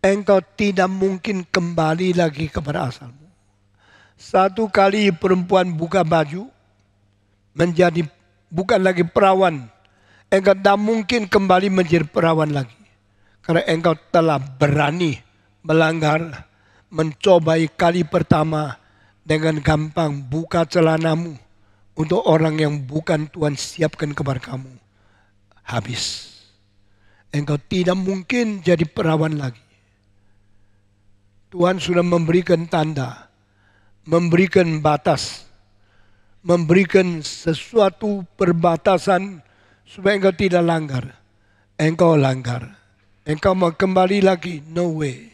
Engkau tidak mungkin kembali lagi kepada asalmu. Satu kali perempuan buka baju. Menjadi bukan lagi perawan. Engkau tidak mungkin kembali menjadi perawan lagi. Karena engkau telah berani melanggar. Mencobai kali pertama dengan gampang buka celanamu untuk orang yang bukan Tuhan siapkan kepada kamu. Habis. Engkau tidak mungkin jadi perawan lagi. Tuhan sudah memberikan tanda, memberikan batas, memberikan sesuatu perbatasan supaya engkau tidak langgar. Engkau langgar. Engkau mau kembali lagi, no way.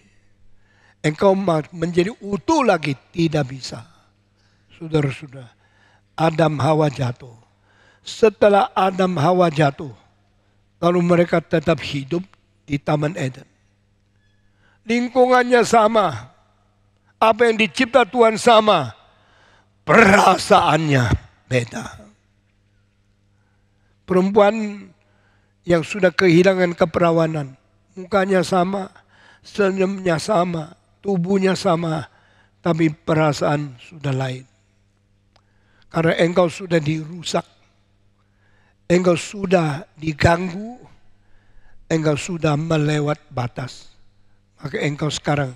Engkau menjadi utuh lagi, tidak bisa. Saudara-saudara, Adam Hawa jatuh. Setelah Adam Hawa jatuh, lalu mereka tetap hidup di Taman Eden. Lingkungannya sama. Apa yang dicipta Tuhan sama. Perasaannya beda. Perempuan yang sudah kehilangan keperawanan. Mukanya sama, senyumnya sama, tubuhnya sama, tapi perasaan sudah lain. Karena engkau sudah dirusak, engkau sudah diganggu, engkau sudah melewat batas. Maka engkau sekarang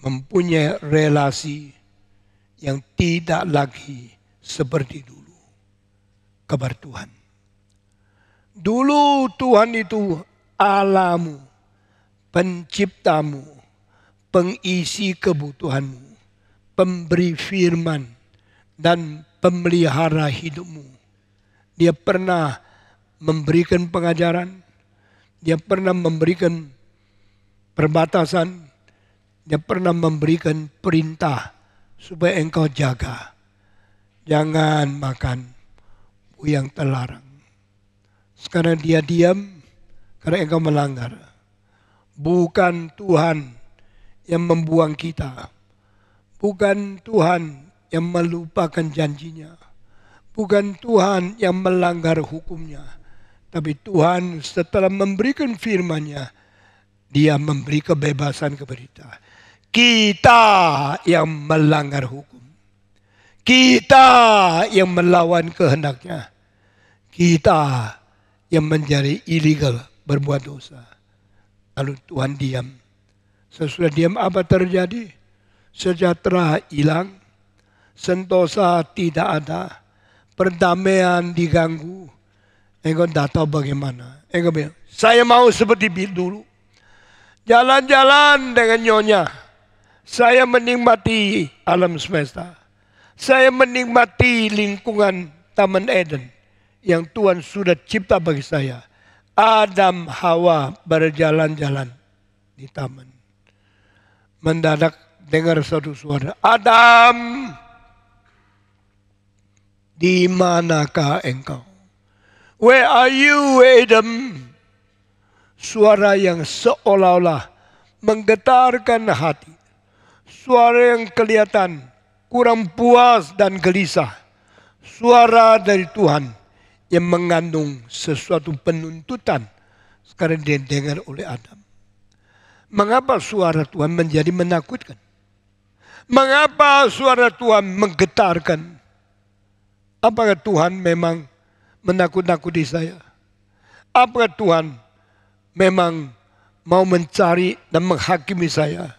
mempunyai relasi yang tidak lagi seperti dulu. Kabar Tuhan. Dulu Tuhan itu Allahmu, penciptamu, pengisi kebutuhanmu, pemberi firman, dan pemelihara hidupmu. Dia pernah memberikan pengajaran, dia pernah memberikan perbatasan, dia pernah memberikan perintah supaya engkau jaga. Jangan makan yang terlarang. Sekarang dia diam karena engkau melanggar. Bukan Tuhan yang membuang kita. Bukan Tuhan yang melupakan janjinya. Bukan Tuhan yang melanggar hukumnya. Tapi Tuhan setelah memberikan firman-Nya, Dia memberi kebebasan kepada kita. Kita yang melanggar hukum. Kita yang melawan kehendak-Nya. Kita yang menjadi illegal, berbuat dosa. Lalu Tuhan diam. Sesudah diam apa terjadi? Sejahtera hilang. Sentosa tidak ada. Perdamaian diganggu. Engkau tidak tahu bagaimana. Engkau bilang, saya mau seperti dulu. Jalan-jalan dengan nyonya. Saya menikmati alam semesta. Saya menikmati lingkungan Taman Eden yang Tuhan sudah cipta bagi saya. Adam, Hawa berjalan-jalan di taman. Mendadak dengar satu suara, Adam, di manakah engkau? Where are you, Adam? Suara yang seolah-olah menggetarkan hati. Suara yang kelihatan kurang puas dan gelisah. Suara dari Tuhan yang mengandung sesuatu penuntutan. Sekarang didengar oleh Adam. Mengapa suara Tuhan menjadi menakutkan? Mengapa suara Tuhan menggetarkan? Apakah Tuhan memang menakut-nakuti saya? Apakah Tuhan memang mau mencari dan menghakimi saya?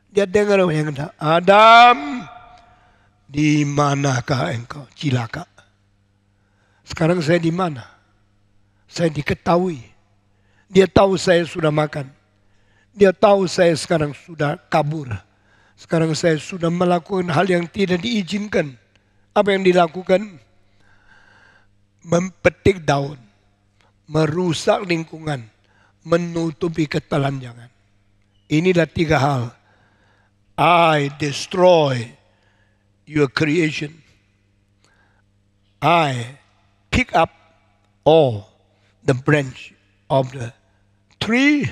Dia dengar yang kata, Adam, di manakah engkau? Cilaka. Sekarang saya di mana? Saya diketahui. Dia tahu saya sudah makan. Dia tahu saya sekarang sudah kabur. Sekarang saya sudah melakukan hal yang tidak diizinkan. Apa yang dilakukan? Mempetik daun. Merusak lingkungan. Menutupi ketelanjangan. Inilah 3 hal. I destroy your creation. I pick up all the branch of the tree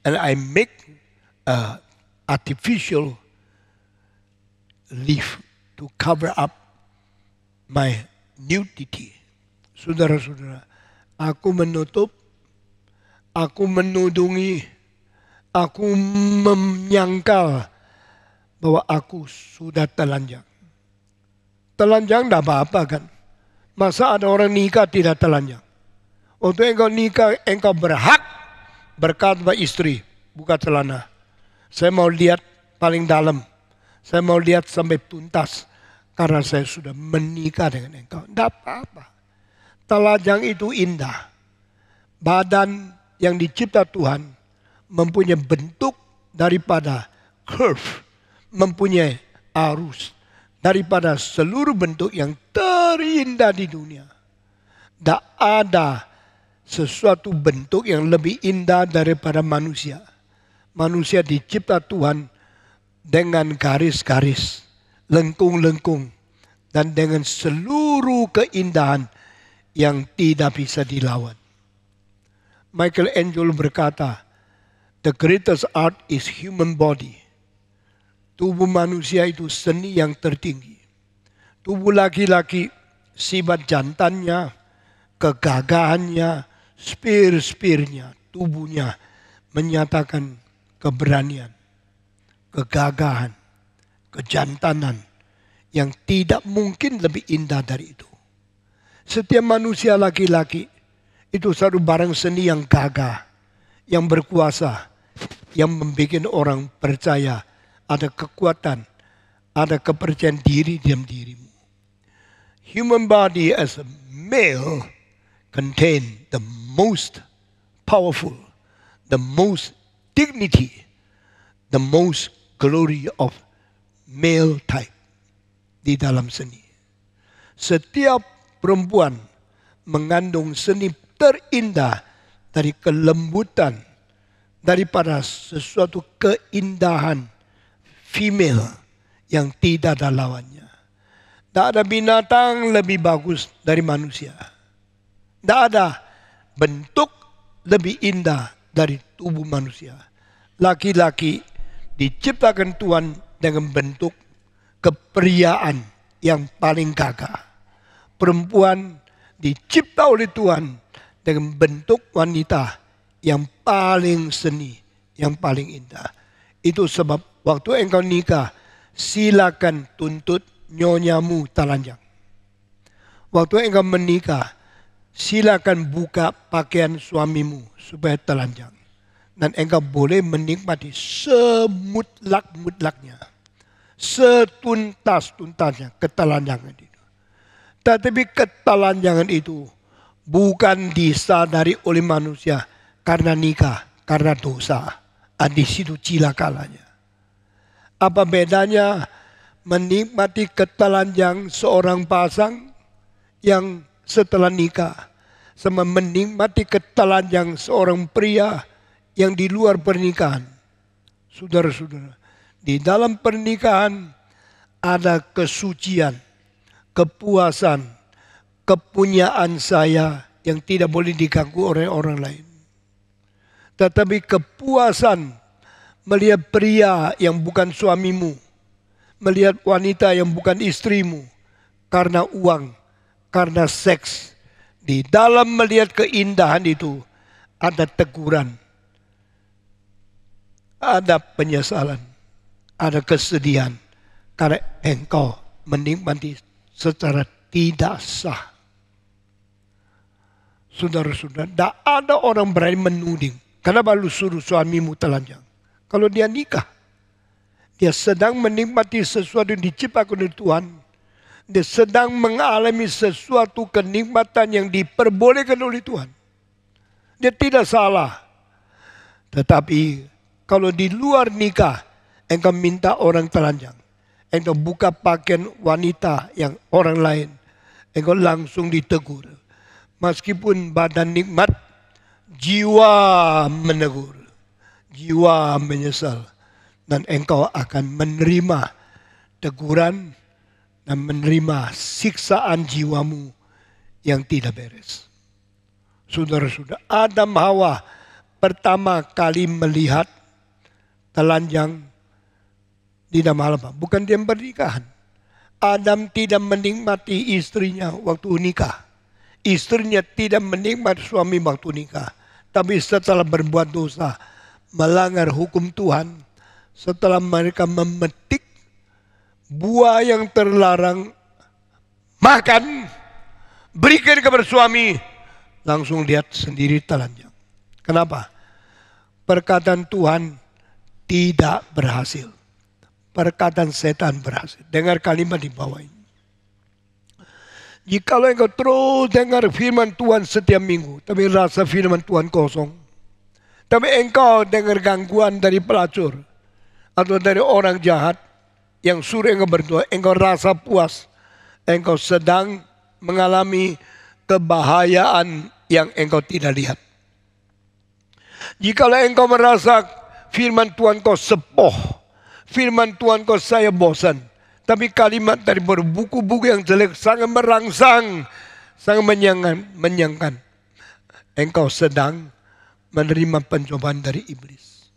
and I make a artificial leaf to cover up my nudity. Saudara-saudara, aku menutup, aku menudungi, aku menyangkal bahwa aku sudah telanjang. Telanjang tidak apa-apa kan? Masa ada orang nikah tidak telanjang? Untuk engkau nikah, engkau berhak berkata pada istri, buka celana. Saya mau lihat paling dalam. Saya mau lihat sampai tuntas. Karena saya sudah menikah dengan engkau. Tidak apa-apa. Telanjang itu indah. Badan yang dicipta Tuhan mempunyai bentuk daripada curve. Mempunyai arus. Daripada seluruh bentuk yang terindah di dunia. Tidak ada sesuatu bentuk yang lebih indah daripada manusia. Manusia dicipta Tuhan dengan garis-garis, lengkung-lengkung, dan dengan seluruh keindahan yang tidak bisa dilawan. Michelangelo berkata, the greatest art is human body. Tubuh manusia itu seni yang tertinggi. Tubuh laki-laki, sifat jantannya, kegagahannya, spir-spirnya, tubuhnya menyatakan keberanian, kegagahan, kejantanan yang tidak mungkin lebih indah dari itu. Setiap manusia laki-laki itu satu barang seni yang gagah, yang berkuasa, yang membuat orang percaya ada kekuatan, ada kepercayaan diri dalam dirimu. Human body as a male contain the most powerful, the most dignity, the most glory of male type di dalam seni. Setiap perempuan mengandung seni terindah dari kelembutan, daripada sesuatu keindahan female yang tidak ada lawannya. Tidak ada binatang lebih bagus dari manusia. Tidak ada bentuk lebih indah dari tubuh manusia. Laki-laki diciptakan Tuhan dengan bentuk kepriaan yang paling gagah. Perempuan dicipta oleh Tuhan dengan bentuk wanita yang paling seni, yang paling indah. Itu sebab waktu engkau nikah, silakan tuntut nyonyamu telanjang. Waktu engkau menikah, silakan buka pakaian suamimu supaya telanjang. Dan engkau boleh menikmati semutlak-mutlaknya, setuntas-tuntasnya ketelanjangan itu. Tetapi ketelanjangan itu bukan disadari oleh manusia karena nikah, karena dosa. Di situ cilakalanya. Apa bedanya menikmati ketelanjang seorang pasang yang setelah nikah sama menikmati ketelanjang seorang pria yang di luar pernikahan? Saudara-saudara, di dalam pernikahan ada kesucian, kepuasan, kepunyaan saya yang tidak boleh diganggu oleh orang lain. Tetapi kepuasan melihat pria yang bukan suamimu, melihat wanita yang bukan istrimu, karena uang, karena seks. Di dalam melihat keindahan itu ada teguran, ada penyesalan, ada kesedihan. Karena engkau menikmati secara tidak sah. Saudara-saudara, tidak ada orang berani menuding. Kenapa lu suruh suamimu telanjang? Kalau dia nikah, dia sedang menikmati sesuatu yang diciptakan oleh Tuhan. Dia sedang mengalami sesuatu kenikmatan yang diperbolehkan oleh Tuhan. Dia tidak salah. Tetapi kalau di luar nikah, engkau minta orang telanjang, engkau buka pakaian wanita yang orang lain, engkau langsung ditegur. Meskipun badan nikmat, jiwa menegur, jiwa menyesal. Dan engkau akan menerima teguran dan menerima siksaan jiwamu yang tidak beres. Saudara-saudara, Adam Hawa pertama kali melihat telanjang di dalam apa? Bukan di pernikahan. Adam tidak menikmati istrinya waktu nikah. Istrinya tidak menikmati suami waktu nikah. Tapi setelah berbuat dosa, melanggar hukum Tuhan, setelah mereka memetik buah yang terlarang, makan, berikan kepada suami, langsung lihat sendiri telanjang. Kenapa? Perkataan Tuhan tidak berhasil. Perkataan setan berhasil. Dengar kalimat di bawah ini. Jikalau engkau terus dengar firman Tuhan setiap minggu, tapi rasa firman Tuhan kosong. Tapi engkau dengar gangguan dari pelacur atau dari orang jahat yang suruh engkau berdoa, engkau rasa puas, engkau sedang mengalami kebahayaan yang engkau tidak lihat. Jikalau engkau merasa firman Tuhan kau sepoh, firman Tuhan kau saya bosan, tapi kalimat dari buku-buku yang jelek sangat merangsang, sangat menyenangkan. Engkau sedang menerima pencobaan dari iblis.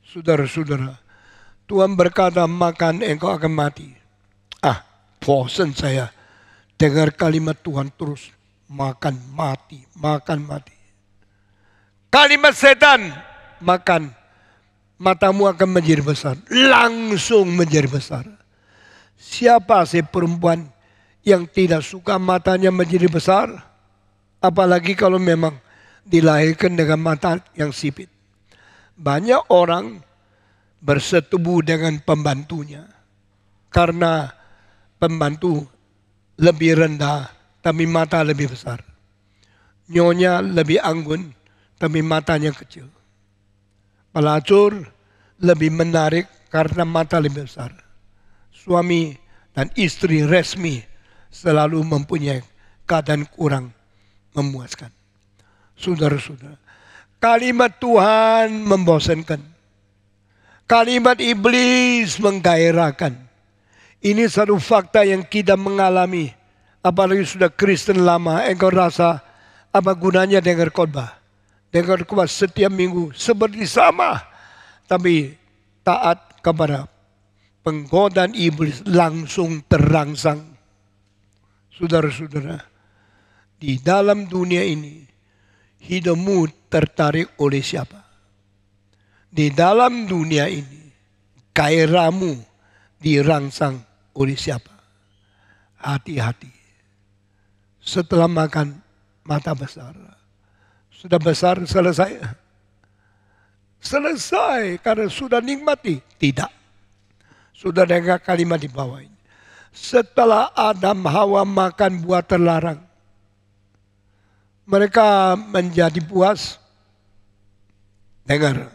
Saudara-saudara, Tuhan berkata makan engkau akan mati. Bosan saya dengar kalimat Tuhan terus. Makan mati, makan mati. Kalimat setan, makan, matamu akan menjadi besar. Langsung menjadi besar. Siapa sih perempuan yang tidak suka matanya menjadi besar? Apalagi kalau memang dilahirkan dengan mata yang sipit. Banyak orang bersetubuh dengan pembantunya. Karena pembantu lebih rendah, tapi mata lebih besar. Nyonya lebih anggun, tapi matanya kecil. Pelacur lebih menarik karena mata lebih besar. Suami dan istri resmi selalu mempunyai keadaan kurang memuaskan. Saudara-saudara, kalimat Tuhan membosankan. Kalimat iblis menggairahkan. Ini satu fakta yang kita mengalami. Apalagi sudah Kristen lama, engkau rasa apa gunanya dengar khotbah? Dengar khotbah setiap minggu seperti sama. Tapi taat kepada penggodaan iblis langsung terangsang. Saudara-saudara, di dalam dunia ini, hidupmu tertarik oleh siapa? Di dalam dunia ini, gairahmu dirangsang oleh siapa? Hati-hati. Setelah makan mata besar. Sudah besar selesai? Selesai karena sudah nikmati? Tidak. Sudah dengar kalimat di bawah ini. Setelah Adam Hawa makan buah terlarang, mereka menjadi puas. Dengar,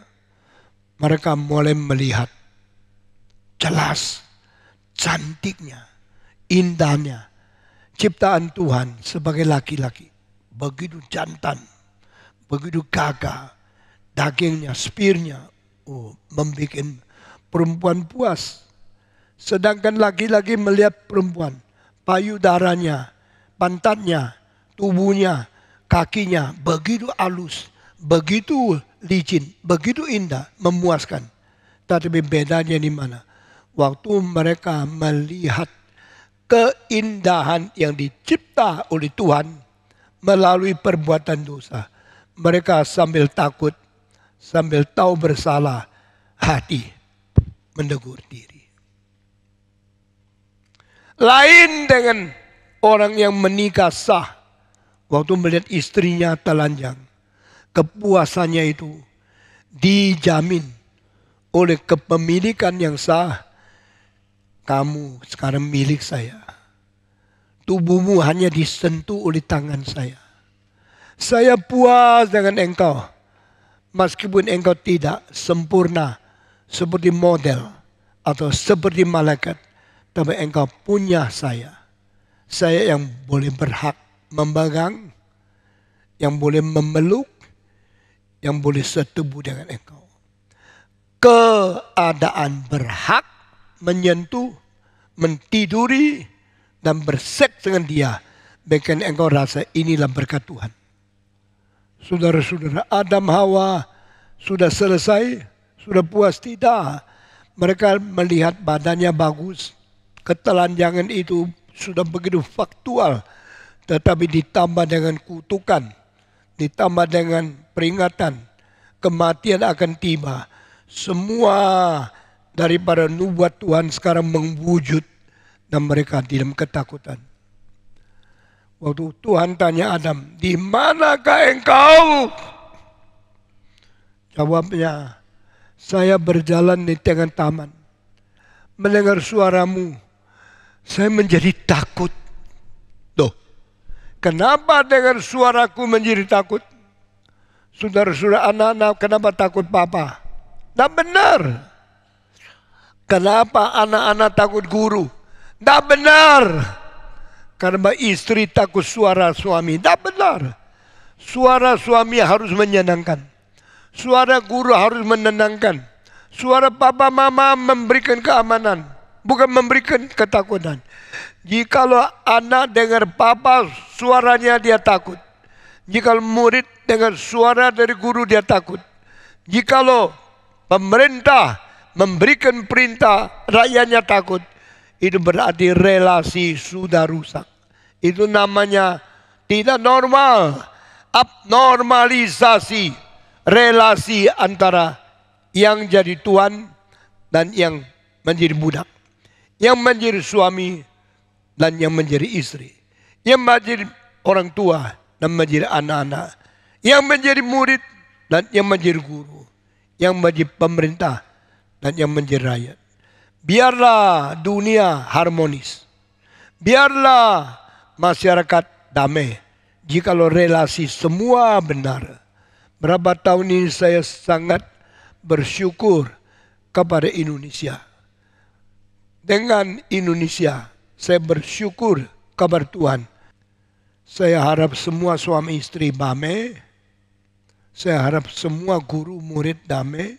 mereka mulai melihat jelas cantiknya, indahnya ciptaan Tuhan sebagai laki-laki. Begitu jantan, begitu gagah, dagingnya, spirnya, membuat perempuan puas. Sedangkan laki-laki melihat perempuan, payudaranya, pantatnya, tubuhnya, kakinya, begitu halus, begitu licin, begitu indah, memuaskan. Tapi bedanya di mana? Waktu mereka melihat keindahan yang dicipta oleh Tuhan melalui perbuatan dosa, mereka sambil takut, sambil tahu bersalah, hati menegur diri. Lain dengan orang yang menikah sah, waktu melihat istrinya telanjang, kepuasannya itu dijamin oleh kepemilikan yang sah. Kamu sekarang milik saya. Tubuhmu hanya disentuh oleh tangan saya. Saya puas dengan engkau. Meskipun engkau tidak sempurna seperti model atau seperti malaikat. Tapi engkau punya saya. Saya yang boleh berhak memegang, yang boleh memeluk, yang boleh setubuh dengan engkau. Keadaan berhak menyentuh, mentiduri, dan berseks dengan dia. Bahkan engkau rasa inilah berkat Tuhan. Saudara-saudara, Adam Hawa sudah selesai, sudah puas? Tidak. Mereka melihat badannya bagus. Ketelanjangan itu sudah begitu faktual. Tetapi ditambah dengan kutukan, ditambah dengan peringatan, kematian akan tiba. Semua daripada nubuat Tuhan sekarang mewujud dan mereka dalam ketakutan. Waktu Tuhan tanya Adam, di manakah engkau? Jawabnya, saya berjalan di tengah taman, mendengar suaramu, saya menjadi takut. Loh, kenapa dengar suaraku menjadi takut? Saudara-saudara, anak-anak, kenapa takut papa? Tidak benar. Kenapa anak-anak takut guru? Tidak benar. Karena istri takut suara suami. Tidak benar. Suara suami harus menyenangkan. Suara guru harus menenangkan. Suara papa mama memberikan keamanan. Bukan memberikan ketakutan. Jikalau anak dengar papa suaranya dia takut. Jikalau murid dengar suara dari guru dia takut. Jikalau pemerintah memberikan perintah, rakyatnya takut. Itu berarti relasi sudah rusak. Itu namanya tidak normal. Abnormalisasi relasi antara yang jadi tuan dan yang menjadi budak. Yang menjadi suami dan yang menjadi istri. Yang menjadi orang tua dan menjadi anak-anak. Yang menjadi murid dan yang menjadi guru. Yang menjadi pemerintah dan yang menjadi rakyat. Biarlah dunia harmonis. Biarlah masyarakat damai. Jikalau relasi semua benar. Berapa tahun ini saya sangat bersyukur kepada Indonesia. Dengan Indonesia, saya bersyukur kepada Tuhan. Saya harap semua suami istri damai. Saya harap semua guru murid damai.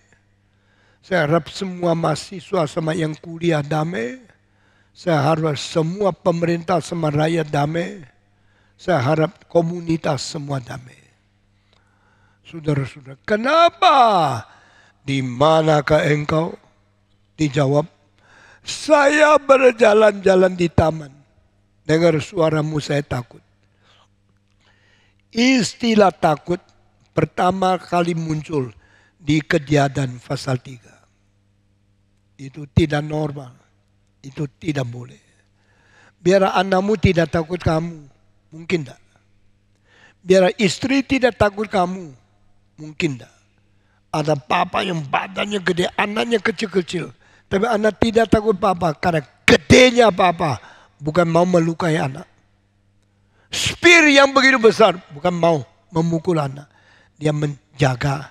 Saya harap semua mahasiswa sama yang kuliah damai. Saya harap semua pemerintah sama rakyat damai. Saya harap komunitas semua damai. Saudara-saudara, kenapa? Di manakah engkau? Dijawab, saya berjalan-jalan di taman. Dengar suaramu saya takut. Istilah takut pertama kali muncul di Kejadian pasal 3. Itu tidak normal. Itu tidak boleh. Biar anakmu tidak takut kamu. Mungkin tidak. Biar istri tidak takut kamu. Mungkin tidak. Ada papa yang badannya gede, anaknya kecil-kecil. Tapi anak tidak takut papa karena gedenya papa. Bukan mau melukai anak. Spear yang begitu besar bukan mau memukul anak. Dia menjaga.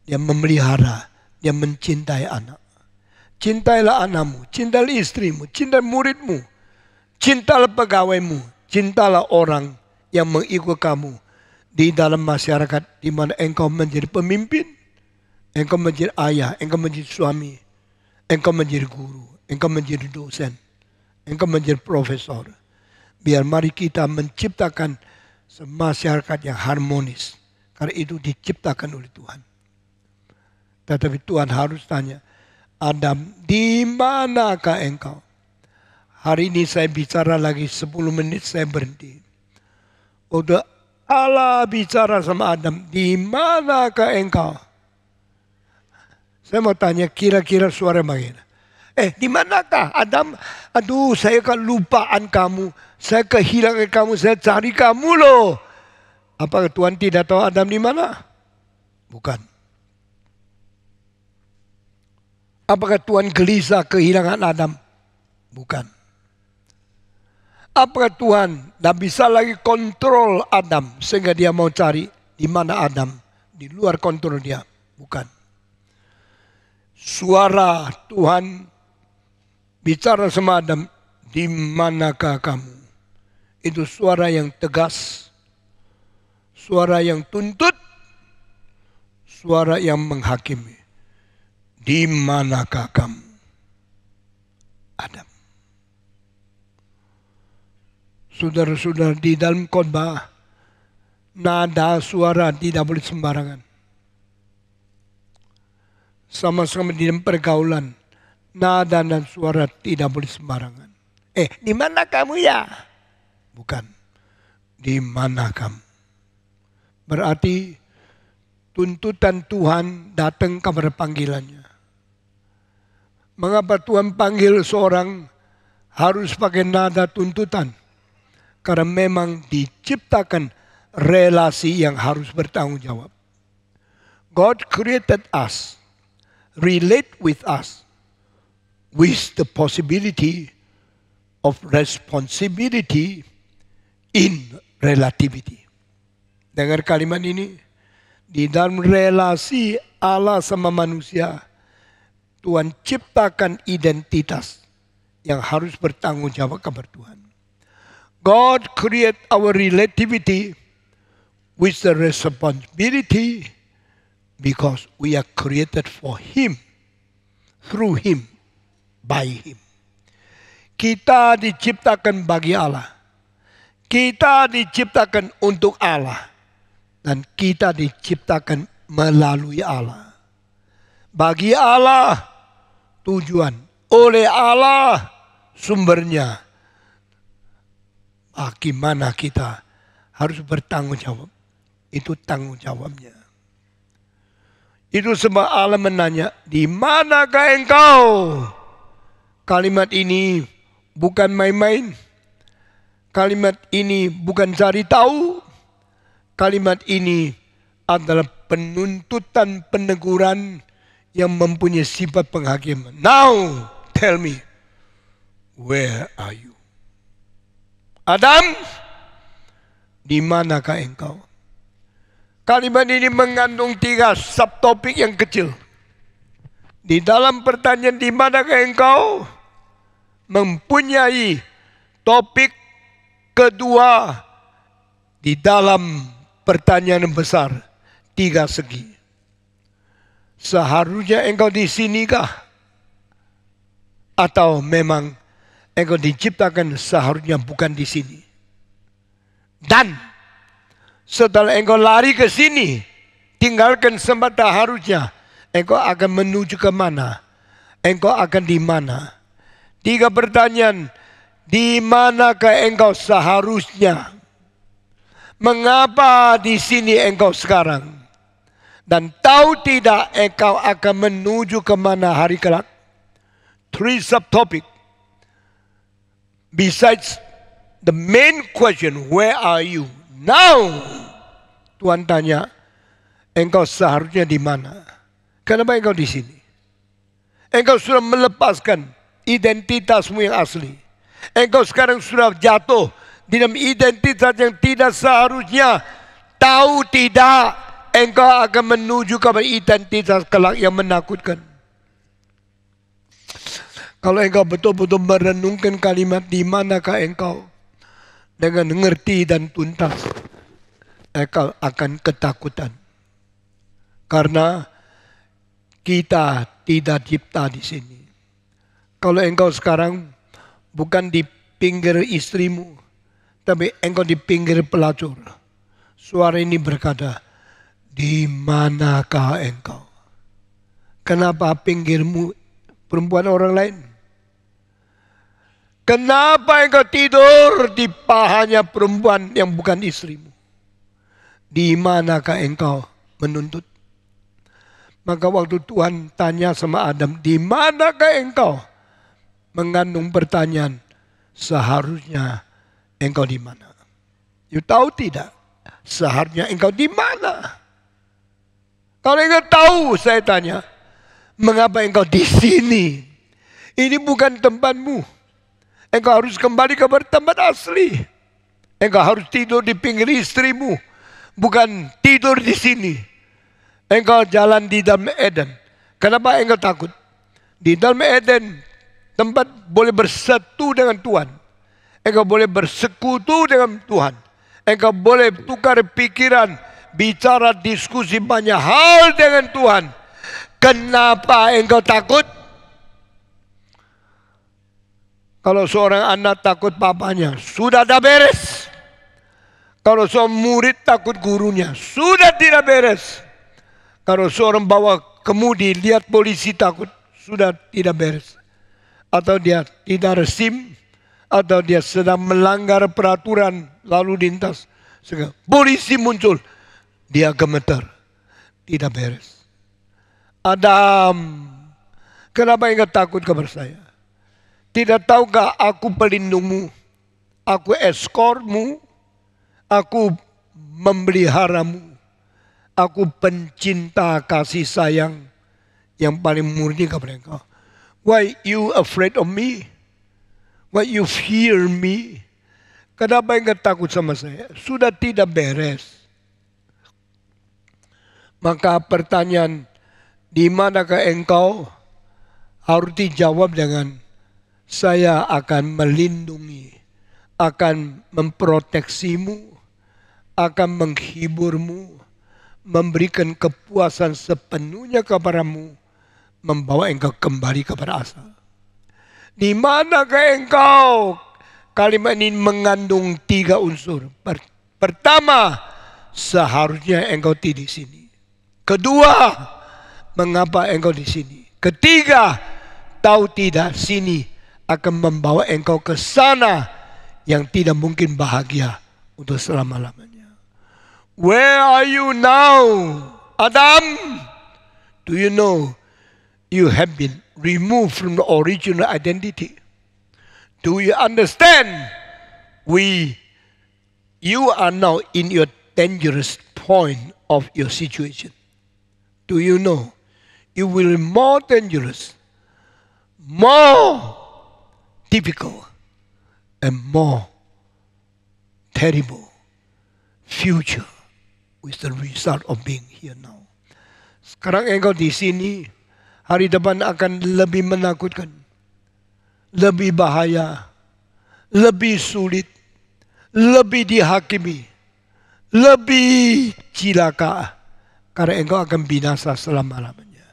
Dia memelihara. Dia mencintai anak. Cintailah anakmu, cintailah istrimu, cintailah muridmu, cintailah pegawaimu, cintailah orang yang mengikut kamu di dalam masyarakat di mana engkau menjadi pemimpin, engkau menjadi ayah, engkau menjadi suami, engkau menjadi guru, engkau menjadi dosen, engkau menjadi profesor. Biar mari kita menciptakan masyarakat yang harmonis, karena itu diciptakan oleh Tuhan. Tetapi Tuhan harus tanya, Adam, di manakah engkau? Hari ini saya bicara lagi 10 menit saya berhenti. Udah Allah bicara sama Adam, di manakah engkau? Saya mau tanya kira-kira suara bagaimana? Di manakah Adam? Aduh, saya kelupaan kamu. Saya kehilangan kamu, saya cari kamu loh. Apakah Tuhan tidak tahu Adam di mana? Bukan. Apakah Tuhan gelisah kehilangan Adam? Bukan. Apakah Tuhan tidak bisa lagi kontrol Adam sehingga dia mau cari di mana Adam? Di luar kontrol dia. Bukan. Suara Tuhan bicara sama Adam, di manakah kamu? Itu suara yang tegas. Suara yang tuntut. Suara yang menghakimi. Di manakah kamu? Adam. Saudara-saudara, di dalam khotbah, nada suara tidak boleh sembarangan. Sama-sama di dalam pergaulan, nada dan suara tidak boleh sembarangan. Di mana kamu ya? Bukan. Di mana kamu? Berarti tuntutan Tuhan datang kepada panggilannya. Mengapa Tuhan panggil seorang harus pakai nada tuntutan? Karena memang diciptakan relasi yang harus bertanggung jawab. God created us, relate with us, with the possibility of responsibility in relativity. Dengar kalimat ini, di dalam relasi Allah sama manusia, Tuhan ciptakan identitas yang harus bertanggung jawab kepada Tuhan. God create our relativity with the responsibility because we are created for Him, through Him, by Him. Kita diciptakan bagi Allah. Kita diciptakan untuk Allah. Dan kita diciptakan melalui Allah. Bagi Allah tujuan, oleh Allah sumbernya. Bagaimana kita harus bertanggung jawab. Itu tanggung jawabnya. Itu sebab Allah menanya, di manakah engkau? Kalimat ini bukan main-main. Kalimat ini bukan cari tahu. Kalimat ini adalah penuntutan peneguran yang mempunyai sifat penghakiman. Now tell me, where are you? Adam, di manakah engkau? Kalimat ini mengandung 3 subtopik yang kecil. Di dalam pertanyaan di manakah engkau, mempunyai topik kedua di dalam pertanyaan besar, 3 segi. Seharusnya engkau di sinikah? Atau memang engkau diciptakan seharusnya bukan di sini? Dan setelah engkau lari ke sini, tinggalkan semata harusnya, engkau akan menuju ke mana? Engkau akan di mana? 3 pertanyaan. Di manakah engkau seharusnya? Mengapa di sini engkau sekarang? Dan tahu tidak engkau akan menuju ke mana hari kelak? 3 subtopic. Besides the main question, where are you? Now, Tuhan tanya, engkau seharusnya di mana? Kenapa engkau di sini? Engkau sudah melepaskan identitasmu yang asli. Engkau sekarang sudah jatuh di dalam identitas yang tidak seharusnya. Tahu tidak, engkau akan menuju ke identitas kelak yang menakutkan. Kalau engkau betul-betul merenungkan kalimat di manakah engkau, dengan mengerti dan tuntas, engkau akan ketakutan. Karena kita tidak cipta di sini. Kalau engkau sekarang bukan di pinggir istrimu, tapi engkau di pinggir pelacur, suara ini berkata, di manakah engkau? Kenapa pinggirmu perempuan orang lain? Kenapa engkau tidur di pahanya perempuan yang bukan istrimu? Di manakah engkau menuntut? Maka waktu Tuhan tanya sama Adam, di manakah engkau? Mengandung pertanyaan, seharusnya engkau di mana? You tahu tidak? Seharusnya engkau di mana? Kalau engkau tahu, saya tanya, mengapa engkau di sini? Ini bukan tempatmu. Engkau harus kembali ke tempat asli. Engkau harus tidur di pinggir istrimu, bukan tidur di sini. Engkau jalan di dalam Eden. Kenapa engkau takut? Di dalam Eden, tempat boleh bersatu dengan Tuhan. Engkau boleh bersekutu dengan Tuhan. Engkau boleh tukar pikiran, bicara, diskusi banyak hal dengan Tuhan. Kenapa engkau takut? Kalau seorang anak takut papanya, sudah ada beres. Kalau seorang murid takut gurunya, sudah tidak beres. Kalau seorang bawa kemudi, lihat polisi takut, sudah tidak beres. Atau dia tidak resim, atau dia sedang melanggar peraturan lalu lintas. Polisi muncul, dia gemetar, tidak beres. Adam, kenapa engkau takut kepada saya? Tidak tahukah aku pelindungmu, aku eskormu, aku memeliharamu, aku pencinta kasih sayang yang paling murni kepada engkau. Why you afraid of me? Why you fear me? Kenapa engkau takut sama saya? Sudah tidak beres. Maka pertanyaan, di manakah engkau, harus dijawab dengan, saya akan melindungi, akan memproteksimu, akan menghiburmu, memberikan kepuasan sepenuhnya kepadamu, membawa engkau kembali kepada asal. Di manakah engkau? Kalimat ini mengandung 3 unsur. Pertama, seharusnya engkau di sini. Kedua, mengapa engkau di sini? Ketiga, tahu tidak sini akan membawa engkau ke sana yang tidak mungkin bahagia untuk selama-lamanya. Where are you now, Adam? Do you know you have been removed from the original identity? Do you understand? You are now in your dangerous point of your situation. Do you know it will be more dangerous, more difficult, and more terrible future with the result of being here now. Sekarang engkau di sini, hari depan akan lebih menakutkan, lebih bahaya, lebih sulit, lebih dihakimi, lebih cilaka, karena engkau akan binasa selama-lamanya.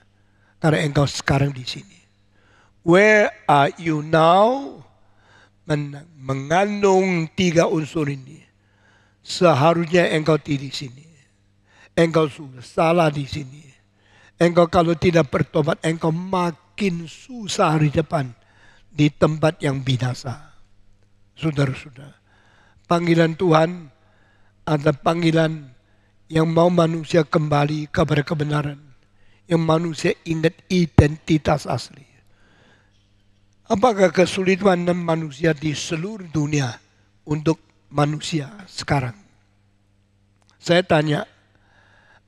Karena engkau sekarang di sini. Where are you now? Mengandung tiga unsur ini. Seharusnya engkau di sini. Engkau sudah salah di sini. Engkau kalau tidak bertobat, engkau makin susah hari depan di tempat yang binasa. Saudara-saudara, panggilan Tuhan ada panggilan yang mau manusia kembali kepada kebenaran. Yang manusia ingat identitas asli. Apakah kesulitan manusia di seluruh dunia untuk manusia sekarang? Saya tanya,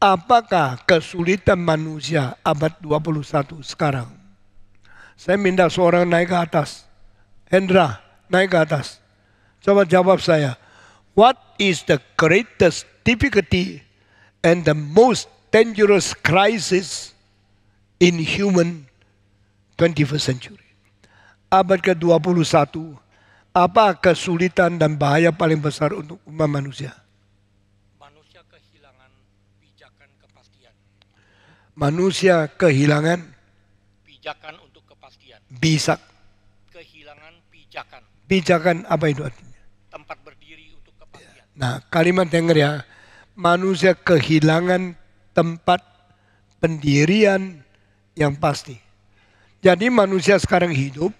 apakah kesulitan manusia abad 21 sekarang? Saya minta seorang naik ke atas. Hendra, naik ke atas. Coba jawab saya. What is the greatest difficulty and the most dangerous crisis in human 21st century? Abad ke-21, apa kesulitan dan bahaya paling besar untuk umat manusia?
Manusia kehilangan pijakan kepastian.
Manusia kehilangan
Pijakan untuk kepastian.
bisa.
Kehilangan pijakan.
Pijakan apa itu artinya?
Tempat berdiri untuk kepastian.
Nah, kalimat dengar ya. Manusia kehilangan tempat pendirian yang pasti. Jadi manusia sekarang hidup,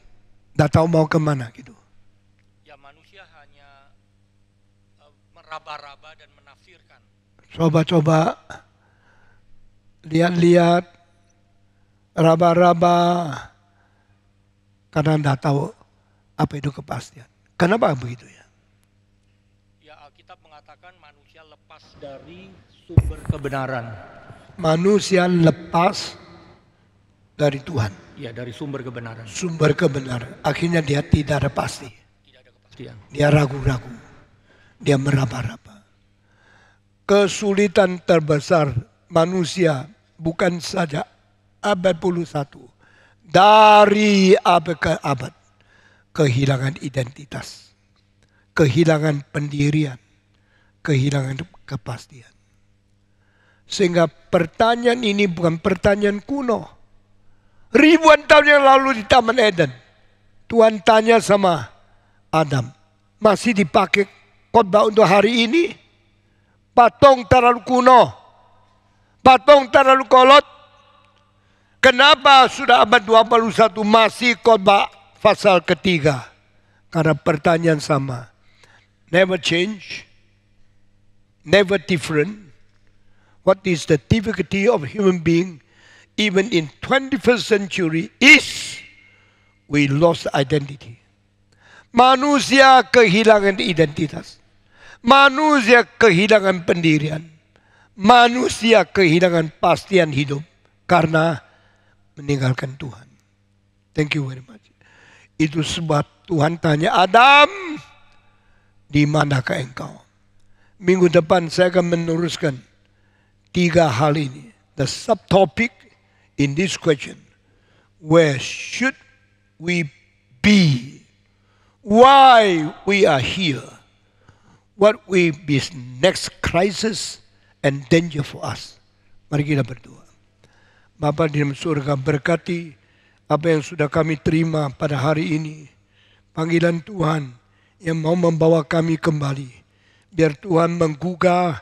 tidak tahu mau kemana gitu.
Ya, manusia hanya meraba-raba dan menafsirkan.
Coba-coba, lihat-lihat, raba-raba, karena tidak tahu apa itu kepastian. Kenapa begitu ya?
Ya, Alkitab mengatakan manusia lepas dari sumber kebenaran.
Manusia lepas dari Tuhan.
Ya, dari sumber kebenaran.
Sumber kebenaran. Akhirnya dia tidak ada pasti.
Tidak ada kepastian.
Dia ragu-ragu. Dia meraba-raba. Kesulitan terbesar manusia bukan saja abad 21. Dari abad ke abad. Kehilangan identitas. Kehilangan pendirian. Kehilangan kepastian. Sehingga pertanyaan ini bukan pertanyaan kuno. Ribuan tahun yang lalu di Taman Eden, Tuhan tanya sama Adam, masih dipakai khotbah untuk hari ini? Patung terlalu kuno, patung terlalu kolot. Kenapa sudah abad 21 masih khotbah pasal ketiga? Karena pertanyaan sama, never change, never different. What is the difficulty of human being? Even in 21st century is we lost identity. Manusia kehilangan identitas. Manusia kehilangan pendirian. Manusia kehilangan pastian hidup karena meninggalkan Tuhan. Thank you very much. Itu sebab Tuhan tanya Adam, di manakah engkau? Minggu depan saya akan meneruskan 3 hal ini. The subtopic in this question, where should we be? Why we are here? What will be next crisis and danger for us? Mari kita berdoa. Bapa di dalam surga, berkati apa yang sudah kami terima pada hari ini. Panggilan Tuhan yang mau membawa kami kembali. Biar Tuhan menggugah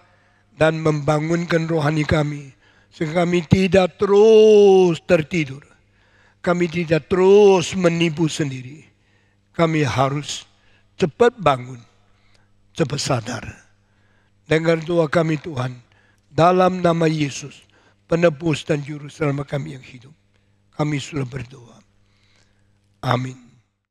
dan membangunkan rohani kami. Sehingga kami tidak terus tertidur. Kami tidak terus menipu sendiri. Kami harus cepat bangun. Cepat sadar. Dengar doa kami Tuhan. Dalam nama Yesus. Penebus dan juru selamat kami yang hidup. Kami sudah berdoa. Amin.